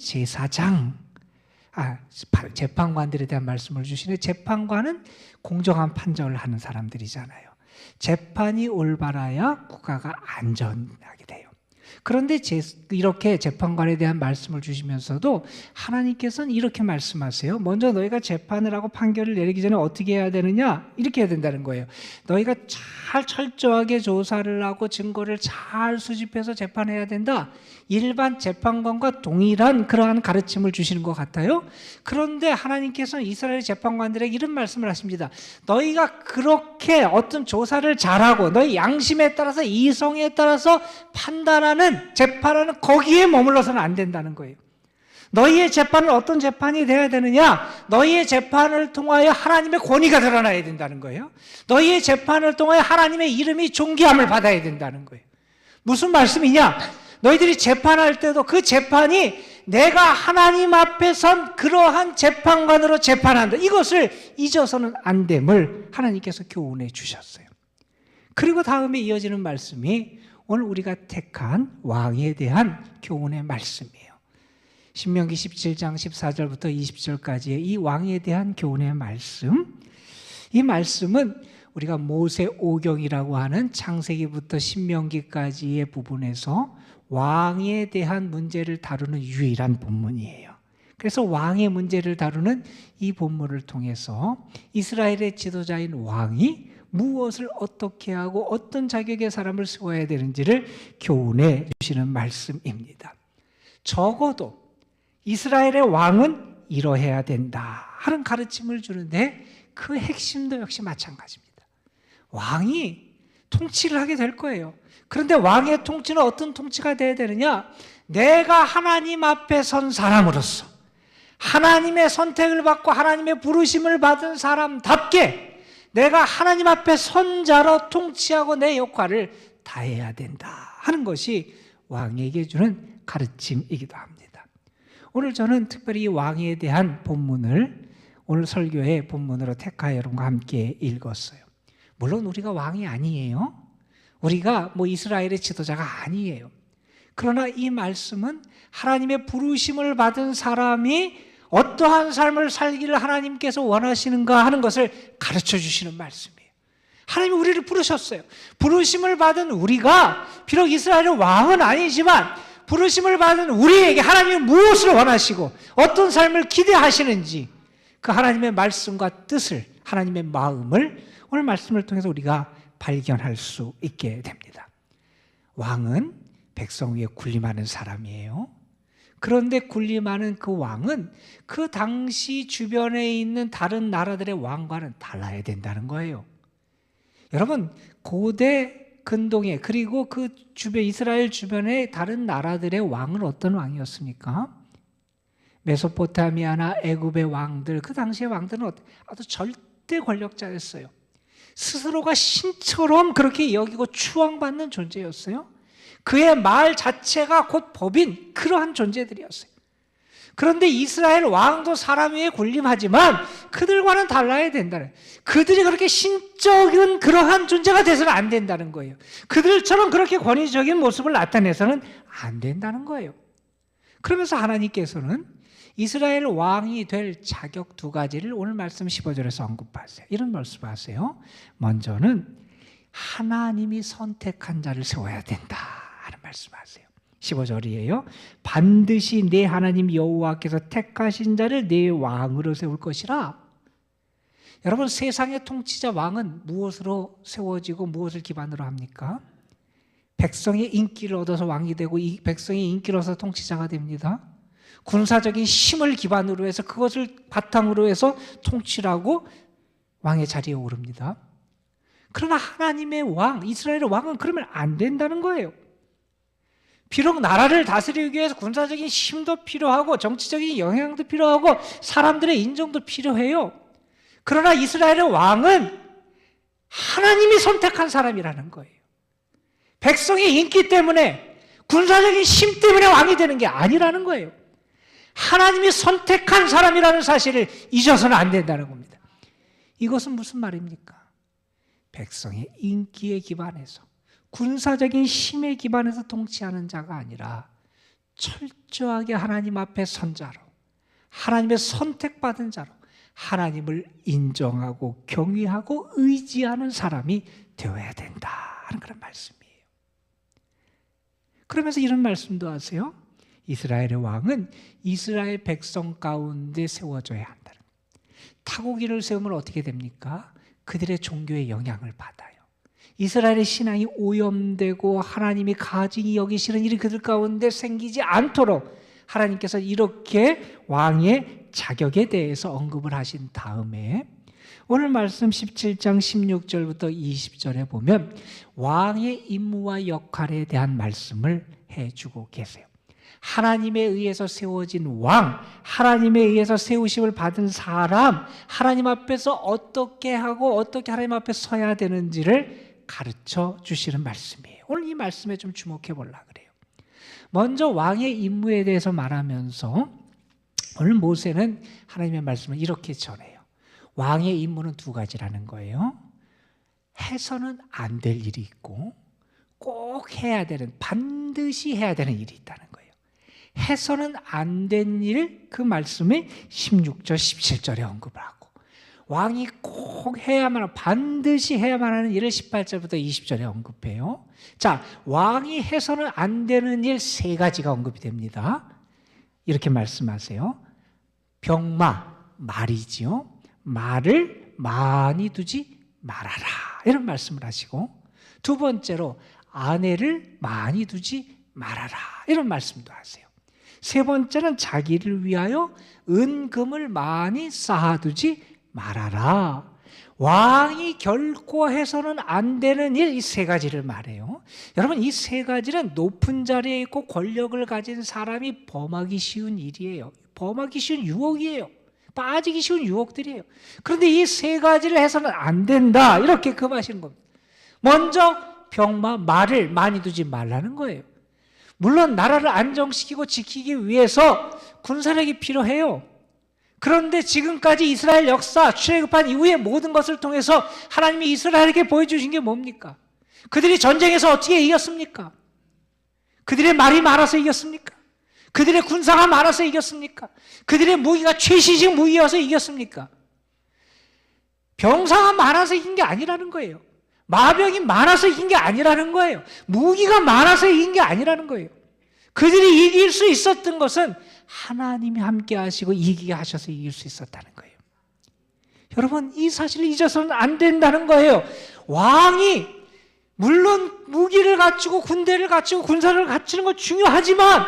재판관들에 대한 말씀을 주시는데, 재판관은 공정한 판정을 하는 사람들이잖아요. 재판이 올바라야 국가가 안전하게 돼요. 그런데 이렇게 재판관에 대한 말씀을 주시면서도 하나님께서는 이렇게 말씀하세요. 먼저 너희가 재판을 하고 판결을 내리기 전에 어떻게 해야 되느냐? 이렇게 해야 된다는 거예요. 너희가 잘 철저하게 조사를 하고 증거를 잘 수집해서 재판해야 된다. 일반 재판관과 동일한 그러한 가르침을 주시는 것 같아요. 그런데 하나님께서는 이스라엘 재판관들에게 이런 말씀을 하십니다. 너희가 그렇게 어떤 조사를 잘하고 너희 양심에 따라서, 이성에 따라서 판단하는, 재판하는, 거기에 머물러서는 안 된다는 거예요. 너희의 재판은 어떤 재판이 되어야 되느냐? 너희의 재판을 통하여 하나님의 권위가 드러나야 된다는 거예요. 너희의 재판을 통하여 하나님의 이름이 존귀함을 받아야 된다는 거예요. 무슨 말씀이냐? 너희들이 재판할 때도 그 재판이 내가 하나님 앞에 선 그러한 재판관으로 재판한다, 이것을 잊어서는 안 됨을 하나님께서 교훈해 주셨어요. 그리고 다음에 이어지는 말씀이 오늘 우리가 택한 왕에 대한 교훈의 말씀이에요. 신명기 17장 14절부터 20절까지의 이 왕에 대한 교훈의 말씀, 이 말씀은 우리가 모세 오경이라고 하는 창세기부터 신명기까지의 부분에서 왕에 대한 문제를 다루는 유일한 본문이에요. 그래서 왕의 문제를 다루는 이 본문을 통해서 이스라엘의 지도자인 왕이 무엇을 어떻게 하고 어떤 자격의 사람을 세워야 되는지를 교훈해 주시는 말씀입니다. 적어도 이스라엘의 왕은 이러해야 된다 하는 가르침을 주는데, 그 핵심도 역시 마찬가지입니다. 왕이 통치를 하게 될 거예요. 그런데 왕의 통치는 어떤 통치가 돼야 되느냐? 내가 하나님 앞에 선 사람으로서 하나님의 선택을 받고 하나님의 부르심을 받은 사람답게 내가 하나님 앞에 선 자로 통치하고 내 역할을 다해야 된다 하는 것이 왕에게 주는 가르침이기도 합니다. 오늘 저는 특별히 이 왕에 대한 본문을 오늘 설교의 본문으로 택하여 여러분과 함께 읽었어요. 물론 우리가 왕이 아니에요. 우리가 이스라엘의 지도자가 아니에요. 그러나 이 말씀은 하나님의 부르심을 받은 사람이 어떠한 삶을 살기를 하나님께서 원하시는가 하는 것을 가르쳐 주시는 말씀이에요. 하나님이 우리를 부르셨어요. 부르심을 받은 우리가 비록 이스라엘의 왕은 아니지만 부르심을 받은 우리에게 하나님이 무엇을 원하시고 어떤 삶을 기대하시는지 그 하나님의 말씀과 뜻을, 하나님의 마음을 오늘 말씀을 통해서 우리가 발견할 수 있게 됩니다. 왕은 백성 위에 군림하는 사람이에요. 그런데 군림하는 그 왕은 그 당시 주변에 있는 다른 나라들의 왕과는 달라야 된다는 거예요. 여러분, 고대 근동에 그리고 그 주변 이스라엘 주변의 다른 나라들의 왕은 어떤 왕이었습니까? 메소포타미아나 애굽의 왕들, 그 당시의 왕들은 아주 절대 권력자였어요. 스스로가 신처럼 그렇게 여기고 추앙받는 존재였어요. 그의 말 자체가 곧 법인 그러한 존재들이었어요. 그런데 이스라엘 왕도 사람 위에 군림하지만 그들과는 달라야 된다는, 그들이 그렇게 신적인 그러한 존재가 돼서는 안 된다는 거예요. 그들처럼 그렇게 권위적인 모습을 나타내서는 안 된다는 거예요. 그러면서 하나님께서는 이스라엘 왕이 될 자격 두 가지를 오늘 말씀 15절에서 언급하세요. 이런 말씀하세요. 먼저는 하나님이 선택한 자를 세워야 된다 하는 말씀하세요. 15절이에요. 반드시 내 하나님 여호와께서 택하신 자를 내 왕으로 세울 것이라. 여러분, 세상의 통치자 왕은 무엇으로 세워지고 무엇을 기반으로 합니까? 백성의 인기를 얻어서 왕이 되고 이 백성의 인기를 얻어서 통치자가 됩니다. 군사적인 힘을 기반으로 해서 그것을 바탕으로 해서 통치를 하고 왕의 자리에 오릅니다. 그러나 하나님의 왕, 이스라엘의 왕은 그러면 안 된다는 거예요. 비록 나라를 다스리기 위해서 군사적인 힘도 필요하고 정치적인 영향도 필요하고 사람들의 인정도 필요해요. 그러나 이스라엘의 왕은 하나님이 선택한 사람이라는 거예요. 백성의 인기 때문에, 군사적인 힘 때문에 왕이 되는 게 아니라는 거예요. 하나님이 선택한 사람이라는 사실을 잊어서는 안 된다는 겁니다. 이것은 무슨 말입니까? 백성의 인기에 기반해서, 군사적인 힘에 기반해서 통치하는 자가 아니라 철저하게 하나님 앞에 선 자로, 하나님의 선택받은 자로 하나님을 인정하고 경외하고 의지하는 사람이 되어야 된다는 그런 말씀이에요. 그러면서 이런 말씀도 하세요. 이스라엘의 왕은 이스라엘 백성 가운데 세워져야 한다는 거예요. 타고기를 세우면 어떻게 됩니까? 그들의 종교의 영향을 받아요. 이스라엘의 신앙이 오염되고 하나님이 가증히 여기시는 일이 그들 가운데 생기지 않도록 하나님께서 이렇게 왕의 자격에 대해서 언급을 하신 다음에 오늘 말씀 17장 16절부터 20절에 보면 왕의 임무와 역할에 대한 말씀을 해주고 계세요. 하나님에 의해서 세워진 왕, 하나님에 의해서 세우심을 받은 사람, 하나님 앞에서 어떻게 하고 어떻게 하나님 앞에 서야 되는지를 가르쳐 주시는 말씀이에요. 오늘 이 말씀에 좀 주목해 보려고 그래요. 먼저 왕의 임무에 대해서 말하면서 오늘 모세는 하나님의 말씀을 이렇게 전해요. 왕의 임무는 두 가지라는 거예요. 해서는 안 될 일이 있고 꼭 해야 되는, 반드시 해야 되는 일이 있다는 거예요. 해서는 안 된 일, 그 말씀이 16절, 17절에 언급을 하고, 왕이 꼭 해야만 하고 반드시 해야만 하는 일을 18절부터 20절에 언급해요. 자, 왕이 해서는 안 되는 일 세 가지가 언급이 됩니다. 이렇게 말씀하세요. 병마, 말이지요. 말을 많이 두지 말아라, 이런 말씀을 하시고, 두 번째로 아내를 많이 두지 말아라, 이런 말씀도 하세요. 세 번째는 자기를 위하여 은금을 많이 쌓아두지 말아라. 왕이 결코 해서는 안 되는 일, 이 세 가지를 말해요. 여러분, 이 세 가지는 높은 자리에 있고 권력을 가진 사람이 범하기 쉬운 일이에요. 범하기 쉬운 유혹이에요. 빠지기 쉬운 유혹들이에요. 그런데 이 세 가지를 해서는 안 된다, 이렇게 금하시는 겁니다. 먼저 병마, 말을 많이 두지 말라는 거예요. 물론 나라를 안정시키고 지키기 위해서 군사력이 필요해요. 그런데 지금까지 이스라엘 역사, 출애굽한 이후의 모든 것을 통해서 하나님이 이스라엘에게 보여주신 게 뭡니까? 그들이 전쟁에서 어떻게 이겼습니까? 그들의 말이 많아서 이겼습니까? 그들의 군사가 많아서 이겼습니까? 그들의 무기가 최신식 무기여서 이겼습니까? 병사가 많아서 이긴 게 아니라는 거예요. 마병이 많아서 이긴 게 아니라는 거예요. 무기가 많아서 이긴 게 아니라는 거예요. 그들이 이길 수 있었던 것은 하나님이 함께 하시고 이기게 하셔서 이길 수 있었다는 거예요. 여러분, 이 사실을 잊어서는 안 된다는 거예요. 왕이 물론 무기를 갖추고 군대를 갖추고 군사를 갖추는 건 중요하지만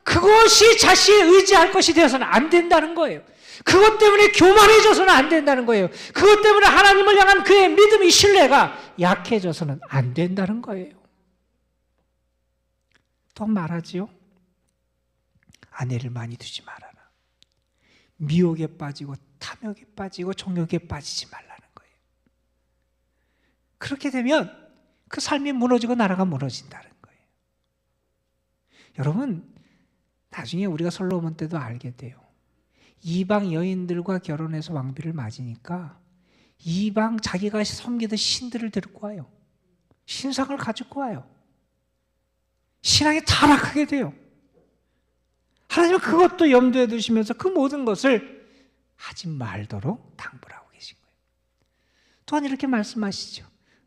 그것이 자신이 의지할 것이 되어서는 안 된다는 거예요. 그것 때문에 교만해져서는 안 된다는 거예요. 그것 때문에 하나님을 향한 그의 믿음이, 신뢰가 약해져서는 안 된다는 거예요. 또 말하지요. 아내를 많이 두지 말아라. 미혹에 빠지고 탐욕에 빠지고 정욕에 빠지지 말라는 거예요. 그렇게 되면 그 삶이 무너지고 나라가 무너진다는 거예요. 여러분, 나중에 우리가 솔로몬 때도 알게 돼요. 이방 여인들과 결혼해서 왕비를 맞으니까 이방 자기가 섬기던 신들을 데리고 와요. 신상을 가지고 와요. 신앙이 타락하게 돼요. 하나님은 그것도 염두에 두시면서 그 모든 것을 하지 말도록 당부를 하고 계신 거예요. 또한 이렇게 말씀하시죠.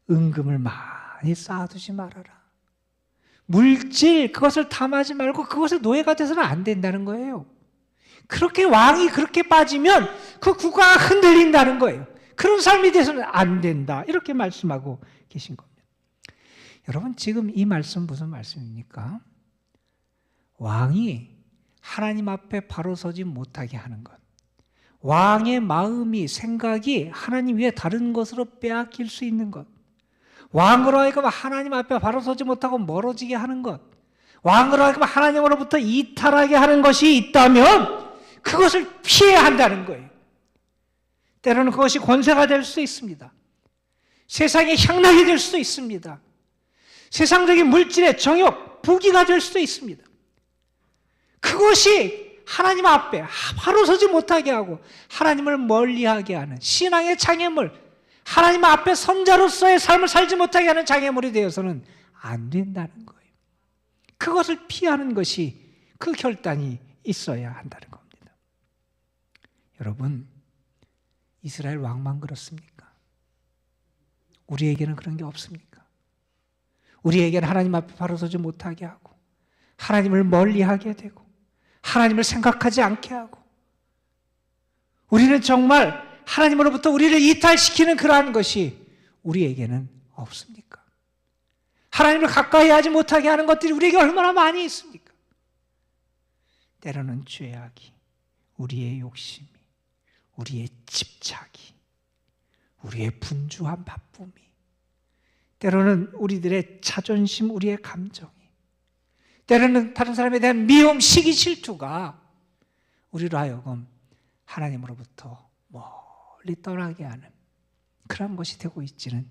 은금을 많이 쌓아두지 말아라. 물질, 그것을 탐하지 말고 그것에 노예가 돼서는 안 된다는 거예요. 그렇게 왕이 그렇게 빠지면 그 국가가 흔들린다는 거예요. 그런 삶이 돼서는 안 된다, 이렇게 말씀하고 계신 겁니다. 여러분, 지금 이 말씀 무슨 말씀입니까? 왕이 하나님 앞에 바로 서지 못하게 하는 것, 왕의 마음이, 생각이 하나님 위에 다른 것으로 빼앗길 수 있는 것, 왕으로 하여금 하나님 앞에 바로 서지 못하고 멀어지게 하는 것, 왕으로 하여금 하나님으로부터 이탈하게 하는 것이 있다면 그것을 피해야 한다는 거예요. 때로는 그것이 권세가 될 수 있습니다. 세상의 향락이 될 수도 있습니다. 세상적인 물질의 정욕, 부귀가 될 수도 있습니다. 그것이 하나님 앞에 바로 서지 못하게 하고 하나님을 멀리하게 하는 신앙의 장애물, 하나님 앞에 선자로서의 삶을 살지 못하게 하는 장애물이 되어서는 안 된다는 거예요. 그것을 피하는 것이 그 결단이 있어야 한다는 겁니다. 여러분, 이스라엘 왕만 그렇습니까? 우리에게는 그런 게 없습니까? 우리에게는 하나님 앞에 바로 서지 못하게 하고 하나님을 멀리하게 되고 하나님을 생각하지 않게 하고 우리는 정말 하나님으로부터 우리를 이탈시키는 그러한 것이 우리에게는 없습니까? 하나님을 가까이 하지 못하게 하는 것들이 우리에게 얼마나 많이 있습니까? 때로는 죄악이, 우리의 욕심이, 우리의 집착이, 우리의 분주한 바쁨이, 때로는 우리들의 자존심, 우리의 감정이, 때로는 다른 사람에 대한 미움, 시기, 질투가 우리로 하여금 하나님으로부터 멀리 떠나게 하는 그런 것이 되고 있지는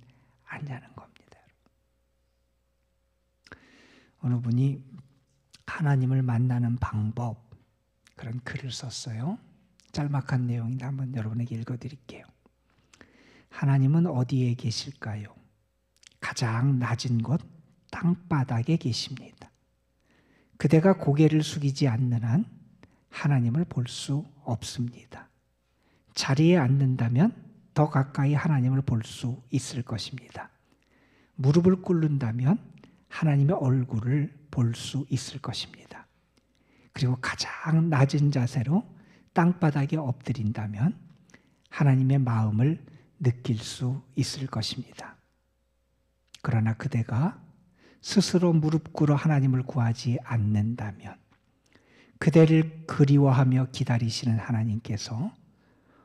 않냐는 겁니다. 어느 분이 하나님을 만나는 방법, 그런 글을 썼어요. 짤막한 내용인데 한번 여러분에게 읽어드릴게요. 하나님은 어디에 계실까요? 가장 낮은 곳 땅바닥에 계십니다. 그대가 고개를 숙이지 않는 한 하나님을 볼 수 없습니다. 자리에 앉는다면 더 가까이 하나님을 볼 수 있을 것입니다. 무릎을 꿇는다면 하나님의 얼굴을 볼 수 있을 것입니다. 그리고 가장 낮은 자세로 땅바닥에 엎드린다면 하나님의 마음을 느낄 수 있을 것입니다. 그러나 그대가 스스로 무릎 꿇어 하나님을 구하지 않는다면 그대를 그리워하며 기다리시는 하나님께서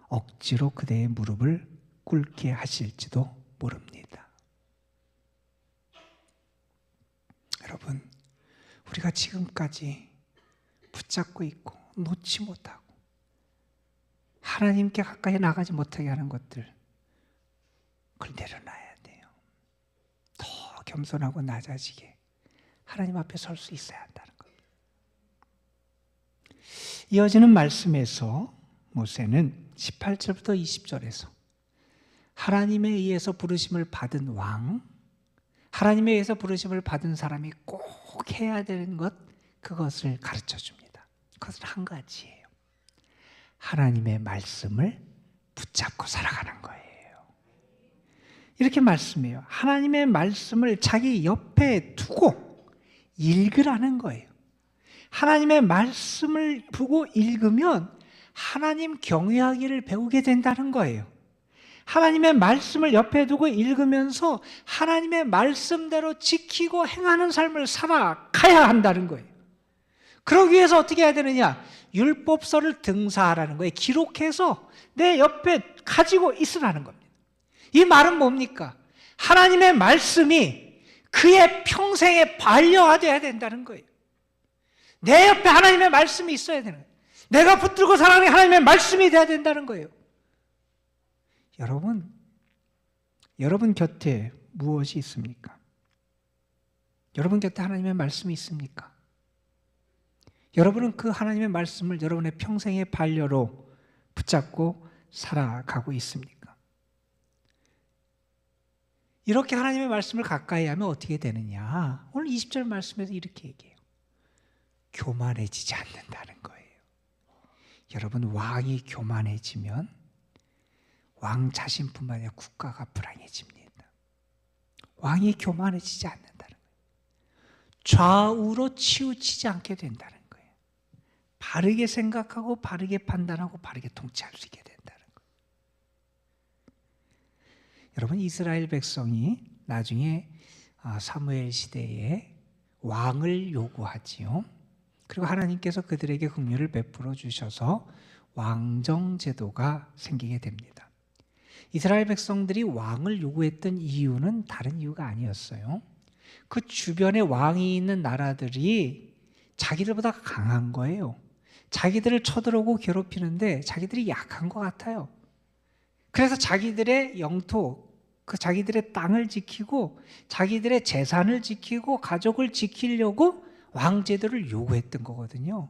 억지로 그대의 무릎을 꿇게 하실지도 모릅니다. 여러분, 우리가 지금까지 붙잡고 있고 놓지 못하고 하나님께 가까이 나가지 못하게 하는 것들, 그걸 내려놔야 돼요. 더 겸손하고 낮아지게 하나님 앞에 설 수 있어야 한다는 겁니다. 이어지는 말씀에서 모세는 18절부터 20절에서 하나님에 의해서 부르심을 받은 왕, 하나님에 의해서 부르심을 받은 사람이 꼭 해야 되는 것, 그것을 가르쳐 줍니다. 그것은 한 가지예요. 하나님의 말씀을 붙잡고 살아가는 거예요. 이렇게 말씀해요. 하나님의 말씀을 자기 옆에 두고 읽으라는 거예요. 하나님의 말씀을 보고 읽으면 하나님 경외하기를 배우게 된다는 거예요. 하나님의 말씀을 옆에 두고 읽으면서 하나님의 말씀대로 지키고 행하는 삶을 살아가야 한다는 거예요. 그러기 위해서 어떻게 해야 되느냐? 율법서를 등사하라는 거예요. 기록해서 내 옆에 가지고 있으라는 겁니다. 이 말은 뭡니까? 하나님의 말씀이 그의 평생에 반려가 된다는 거예요. 내 옆에 하나님의 말씀이 있어야 되는 거예요. 내가 붙들고 살아가는 하나님의 말씀이 돼야 된다는 거예요. 여러분 곁에 무엇이 있습니까? 여러분 곁에 하나님의 말씀이 있습니까? 여러분은 그 하나님의 말씀을 여러분의 평생의 반려로 붙잡고 살아가고 있습니까? 이렇게 하나님의 말씀을 가까이 하면 어떻게 되느냐? 오늘 20절 말씀에서 이렇게 얘기해요. 교만해지지 않는다는 거예요. 여러분, 왕이 교만해지면 왕 자신뿐만 아니라 국가가 불안해집니다. 왕이 교만해지지 않는다는 거예요. 좌우로 치우치지 않게 된다는 거예요. 바르게 생각하고 바르게 판단하고 바르게 통치할 수 있게 된다는 거예요. 여러분, 이스라엘 백성이 나중에 사무엘 시대에 왕을 요구하지요. 그리고 하나님께서 그들에게 긍휼을 베풀어 주셔서 왕정 제도가 생기게 됩니다. 이스라엘 백성들이 왕을 요구했던 이유는 다른 이유가 아니었어요. 그 주변에 왕이 있는 나라들이 자기들보다 강한 거예요. 자기들을 쳐들어오고 괴롭히는데 자기들이 약한 것 같아요. 그래서 자기들의 영토, 그 자기들의 땅을 지키고 자기들의 재산을 지키고 가족을 지키려고 왕제도를 요구했던 거거든요.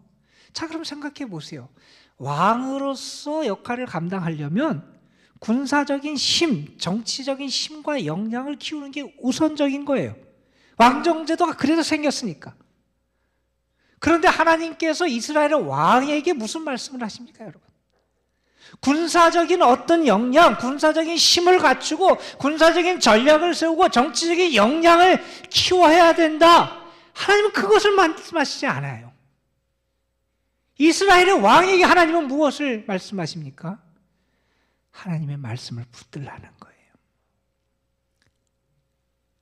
자, 그럼 생각해 보세요. 왕으로서 역할을 감당하려면 군사적인 힘, 정치적인 힘과 역량을 키우는 게 우선적인 거예요. 왕정제도가 그래서 생겼으니까. 그런데 하나님께서 이스라엘의 왕에게 무슨 말씀을 하십니까, 여러분? 군사적인 어떤 역량, 군사적인 힘을 갖추고 군사적인 전략을 세우고 정치적인 역량을 키워야 된다. 하나님은 그것을 말씀하시지 않아요. 이스라엘의 왕에게 하나님은 무엇을 말씀하십니까? 하나님의 말씀을 붙들라는 거예요.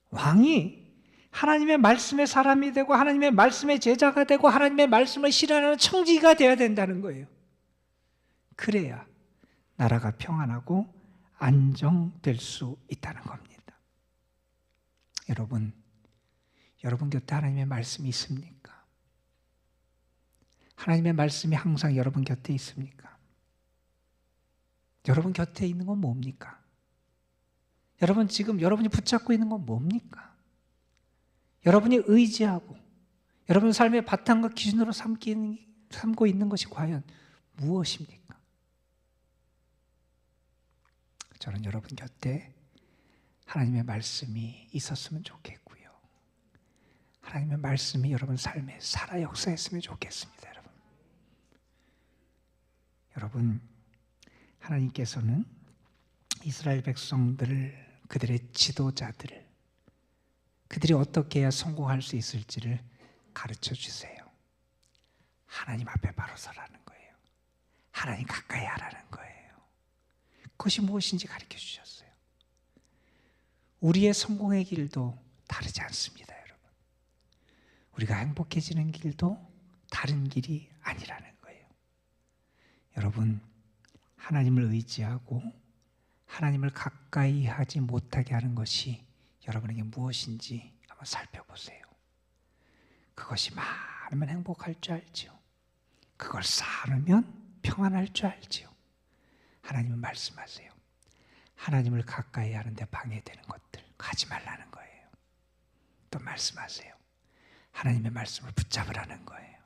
왕이 하나님의 말씀의 사람이 되고 하나님의 말씀의 제자가 되고 하나님의 말씀을 실현하는 청지기가 되어야 된다는 거예요. 그래야 나라가 평안하고 안정될 수 있다는 겁니다. 여러분 곁에 하나님의 말씀이 있습니까? 하나님의 말씀이 항상 여러분 곁에 있습니까? 여러분 곁에 있는 건 뭡니까? 지금 여러분이 붙잡고 있는 건 뭡니까? 여러분이 의지하고 여러분 삶의 바탕과 기준으로 삼고 있는 것이 과연 무엇입니까? 저는 여러분 곁에 하나님의 말씀이 있었으면 좋겠고요. 하나님의 말씀이 여러분 삶에 살아 역사했으면 좋겠습니다. 여러분, 하나님께서는 이스라엘 백성들을, 그들의 지도자들을, 그들이 어떻게 해야 성공할 수 있을지를 가르쳐 주세요. 하나님 앞에 바로 서라는 거예요. 하나님 가까이 하라는 거예요. 그것이 무엇인지 가르쳐 주셨어요. 우리의 성공의 길도 다르지 않습니다, 여러분. 우리가 행복해지는 길도 다른 길이 아니라는 거예요. 여러분, 하나님을 의지하고 하나님을 가까이 하지 못하게 하는 것이 여러분에게 무엇인지 한번 살펴보세요. 그것이 많으면 행복할 줄 알지요. 그걸 쌓으면 평안할 줄 알지요. 하나님은 말씀하세요. 하나님을 가까이 하는데 방해되는 것들 하지 말라는 거예요. 또 말씀하세요. 하나님의 말씀을 붙잡으라는 거예요.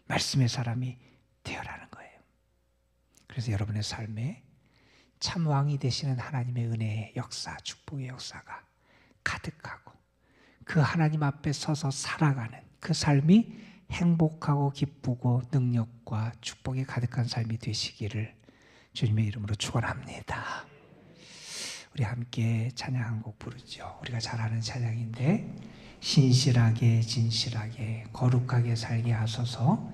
말씀의 사람이 되어라는 거예요. 그래서 여러분의 삶에 참 왕이 되시는 하나님의 은혜의 역사, 축복의 역사가 가득하고 그 하나님 앞에 서서 살아가는 그 삶이 행복하고 기쁘고 능력과 축복이 가득한 삶이 되시기를 주님의 이름으로 축원합니다. 우리 함께 찬양 한 곡 부르죠. 우리가 잘 아는 찬양인데 신실하게 진실하게 거룩하게 살게 하소서.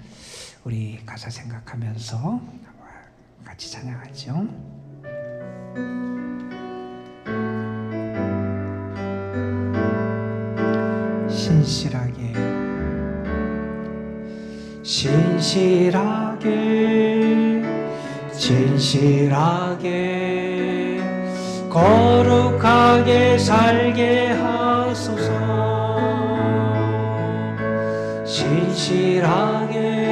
우리 가사 생각하면서 같이 찬양하죠. 신실하게 진실하게 거룩하게 살게 하소서. 진실하게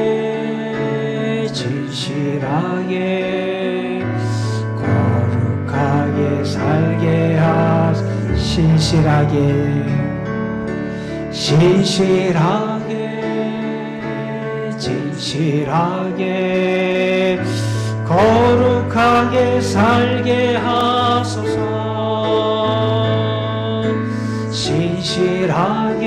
거룩하게 살게 하소서. 진실하게 거룩하게 살게 하소서. 진실하게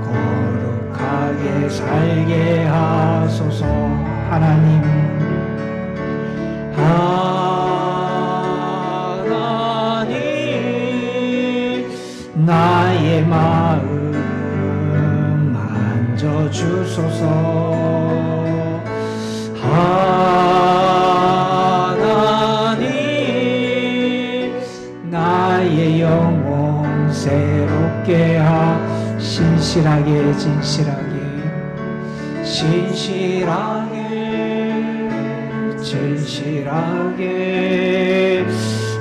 거룩하게 살게 하소서. 하나님 나의 마음 만져주소서. 하나님 나의 영혼 새롭게 신실하게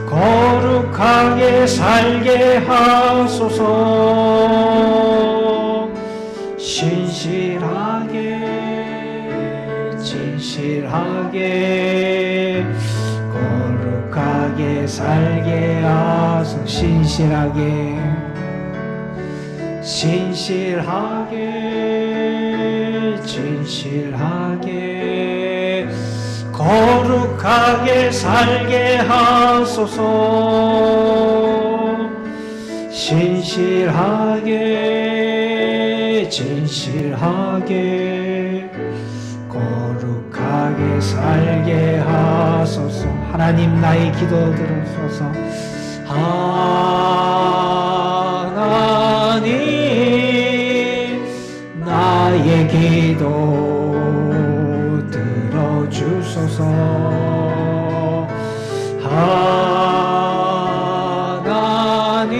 거룩하게 살게 하소서. 진실하게 거룩하게 살게 하소서. 진실하게 진실하게 거룩하게 살게 하소서. 진실하게 진실하게 거룩하게 살게 하소서. 하나님 나의 기도 들으소서. 하나님 나의 기도 들어주소서. 하나님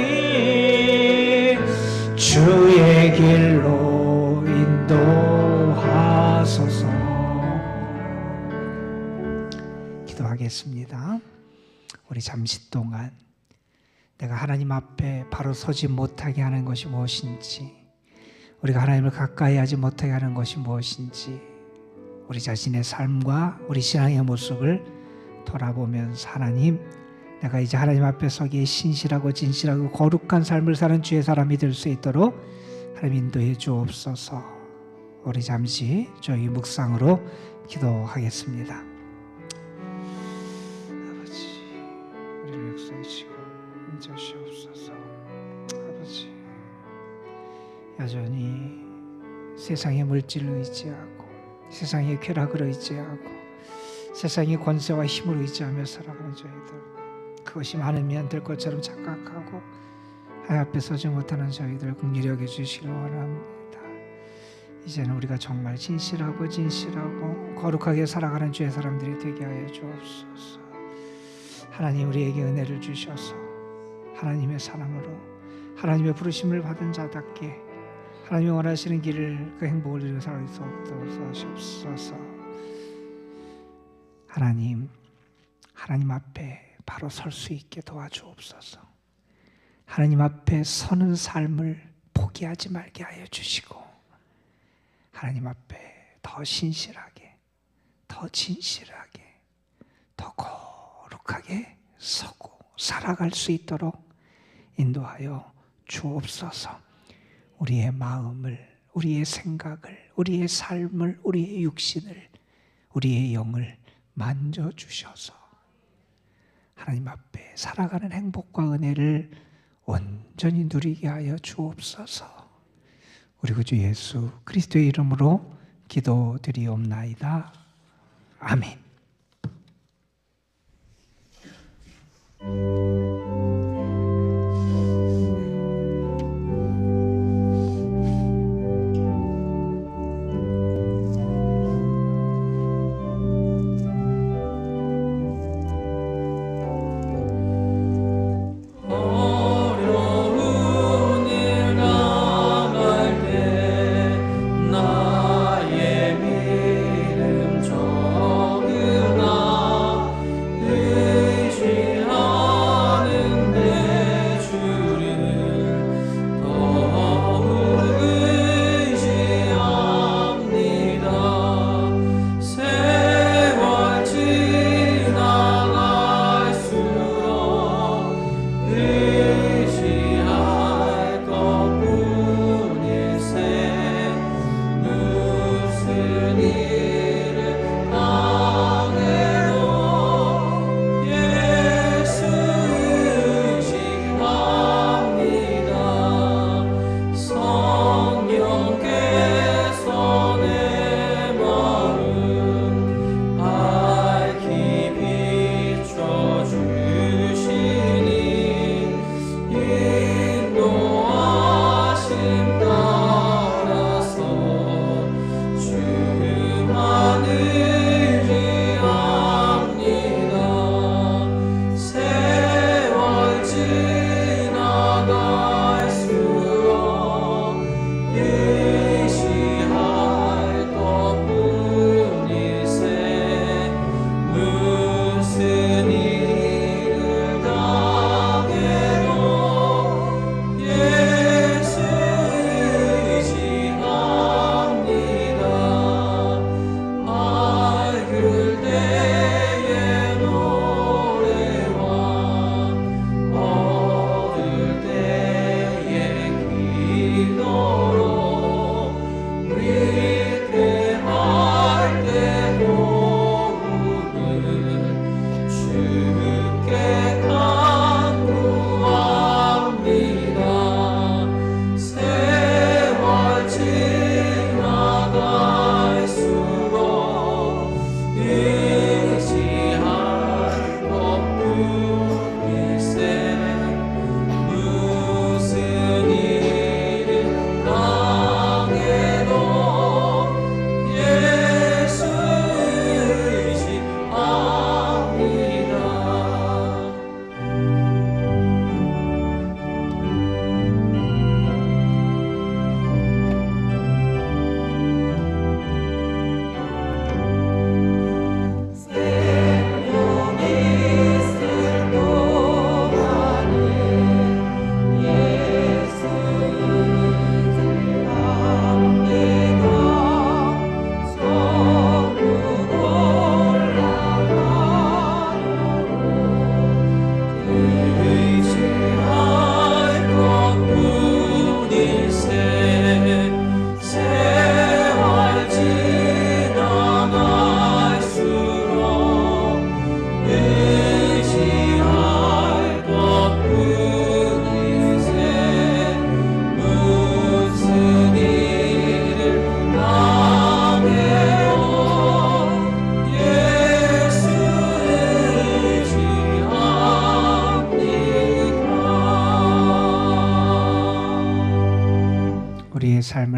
주의 길로 인도하소서. 기도하겠습니다. 우리 잠시 동안 내가 하나님 앞에 바로 서지 못하게 하는 것이 무엇인지, 우리가 하나님을 가까이 하지 못하게 하는 것이 무엇인지, 우리 자신의 삶과 우리 신앙의 모습을 돌아보면서 하나님, 내가 이제 하나님 앞에 서기에 신실하고 진실하고 거룩한 삶을 사는 주의 사람이 될 수 있도록 하나님 인도해 주옵소서. 우리 잠시 저희 묵상으로 기도하겠습니다. 아버지, 우리를 역사하시고 인자시옵소서. 아버지, 여전히 세상의 물질을 의지하고 세상의 쾌락을 의지하고 세상의 권세와 힘을 의지하며 살아가는 저희들, 그것이 많으면 될 것처럼 착각하고 하나님 앞에 서지 못하는 저희들 긍휼히 여겨주시길 원합니다. 이제는 우리가 정말 진실하고 거룩하게 살아가는 주의 사람들이 되게 하여 주옵소서. 하나님, 우리에게 은혜를 주셔서 하나님의 사랑으로 하나님의 부르심을 받은 자답게 하나님이 원하시는 길을, 그 행복을 누리고 살아갈 수 없도록 하시옵소서. 하나님 앞에 바로 설 수 있게 도와주옵소서. 하나님 앞에 서는 삶을 포기하지 말게 하여 주시고, 하나님 앞에 더 신실하게, 더 진실하게, 더 거룩하게 서고 살아갈 수 있도록 인도하여 주옵소서. 우리의 마음을, 우리의 생각을, 우리의 삶을, 우리의 육신을, 우리의 영을 만져주셔서 하나님 앞에 살아가는 행복과 은혜를 온전히 누리게 하여 주옵소서. 우리 구주 예수 그리스도의 이름으로 기도드리옵나이다. 아멘. 나의 믿음 적은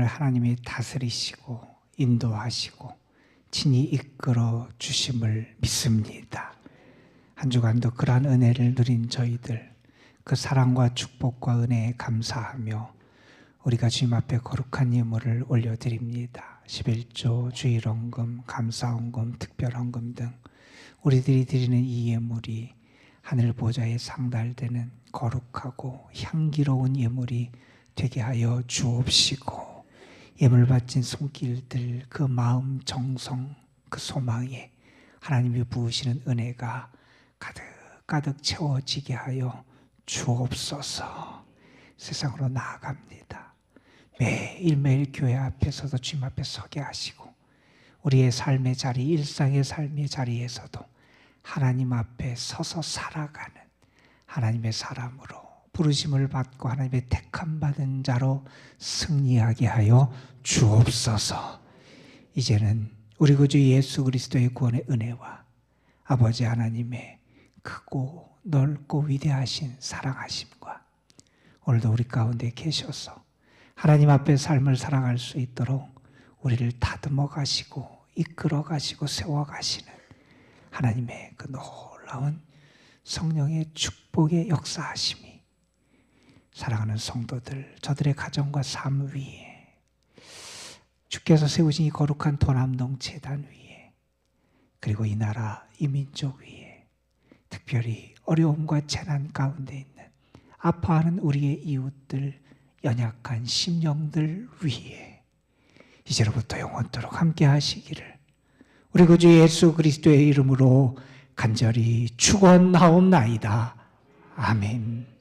하나님이 다스리시고 인도하시고 친히 이끌어 주심을 믿습니다. 한 주간도 그러한 은혜를 누린 저희들, 그 사랑과 축복과 은혜에 감사하며 우리가 주님 앞에 거룩한 예물을 올려드립니다. 11조, 주일헌금, 감사헌금, 특별헌금 등 우리들이 드리는 이 예물이 하늘 보좌에 상달되는 거룩하고 향기로운 예물이 되게 하여 주옵시고, 예물 바친 손길들, 그 마음 정성, 그 소망에 하나님이 부으시는 은혜가 가득가득 채워지게 하여 주옵소서. 세상으로 나아갑니다. 매일매일 교회 앞에서도 주님 앞에 서게 하시고, 우리의 삶의 자리, 일상의 삶의 자리에서도 하나님 앞에 서서 살아가는 하나님의 사람으로 부르심을 받고 하나님의 택함 받은 자로 승리하게 하여 주옵소서. 이제는 우리 구주 예수 그리스도의 구원의 은혜와 아버지 하나님의 크고 넓고 위대하신 사랑하심과 오늘도 우리 가운데 계셔서 하나님 앞에 삶을 살아갈 수 있도록 우리를 다듬어 가시고 이끌어 가시고 세워 가시는 하나님의 그 놀라운 성령의 축복의 역사하심이 사랑하는 성도들, 저들의 가정과 삶 위에, 주께서 세우신 이 거룩한 도남동 제단 위에, 그리고 이 나라, 이 민족 위에, 특별히 어려움과 재난 가운데 있는 아파하는 우리의 이웃들, 연약한 심령들 위에 이제로부터 영원토록 함께 하시기를 우리 구주 예수 그리스도의 이름으로 간절히 축원하옵나이다. 아멘.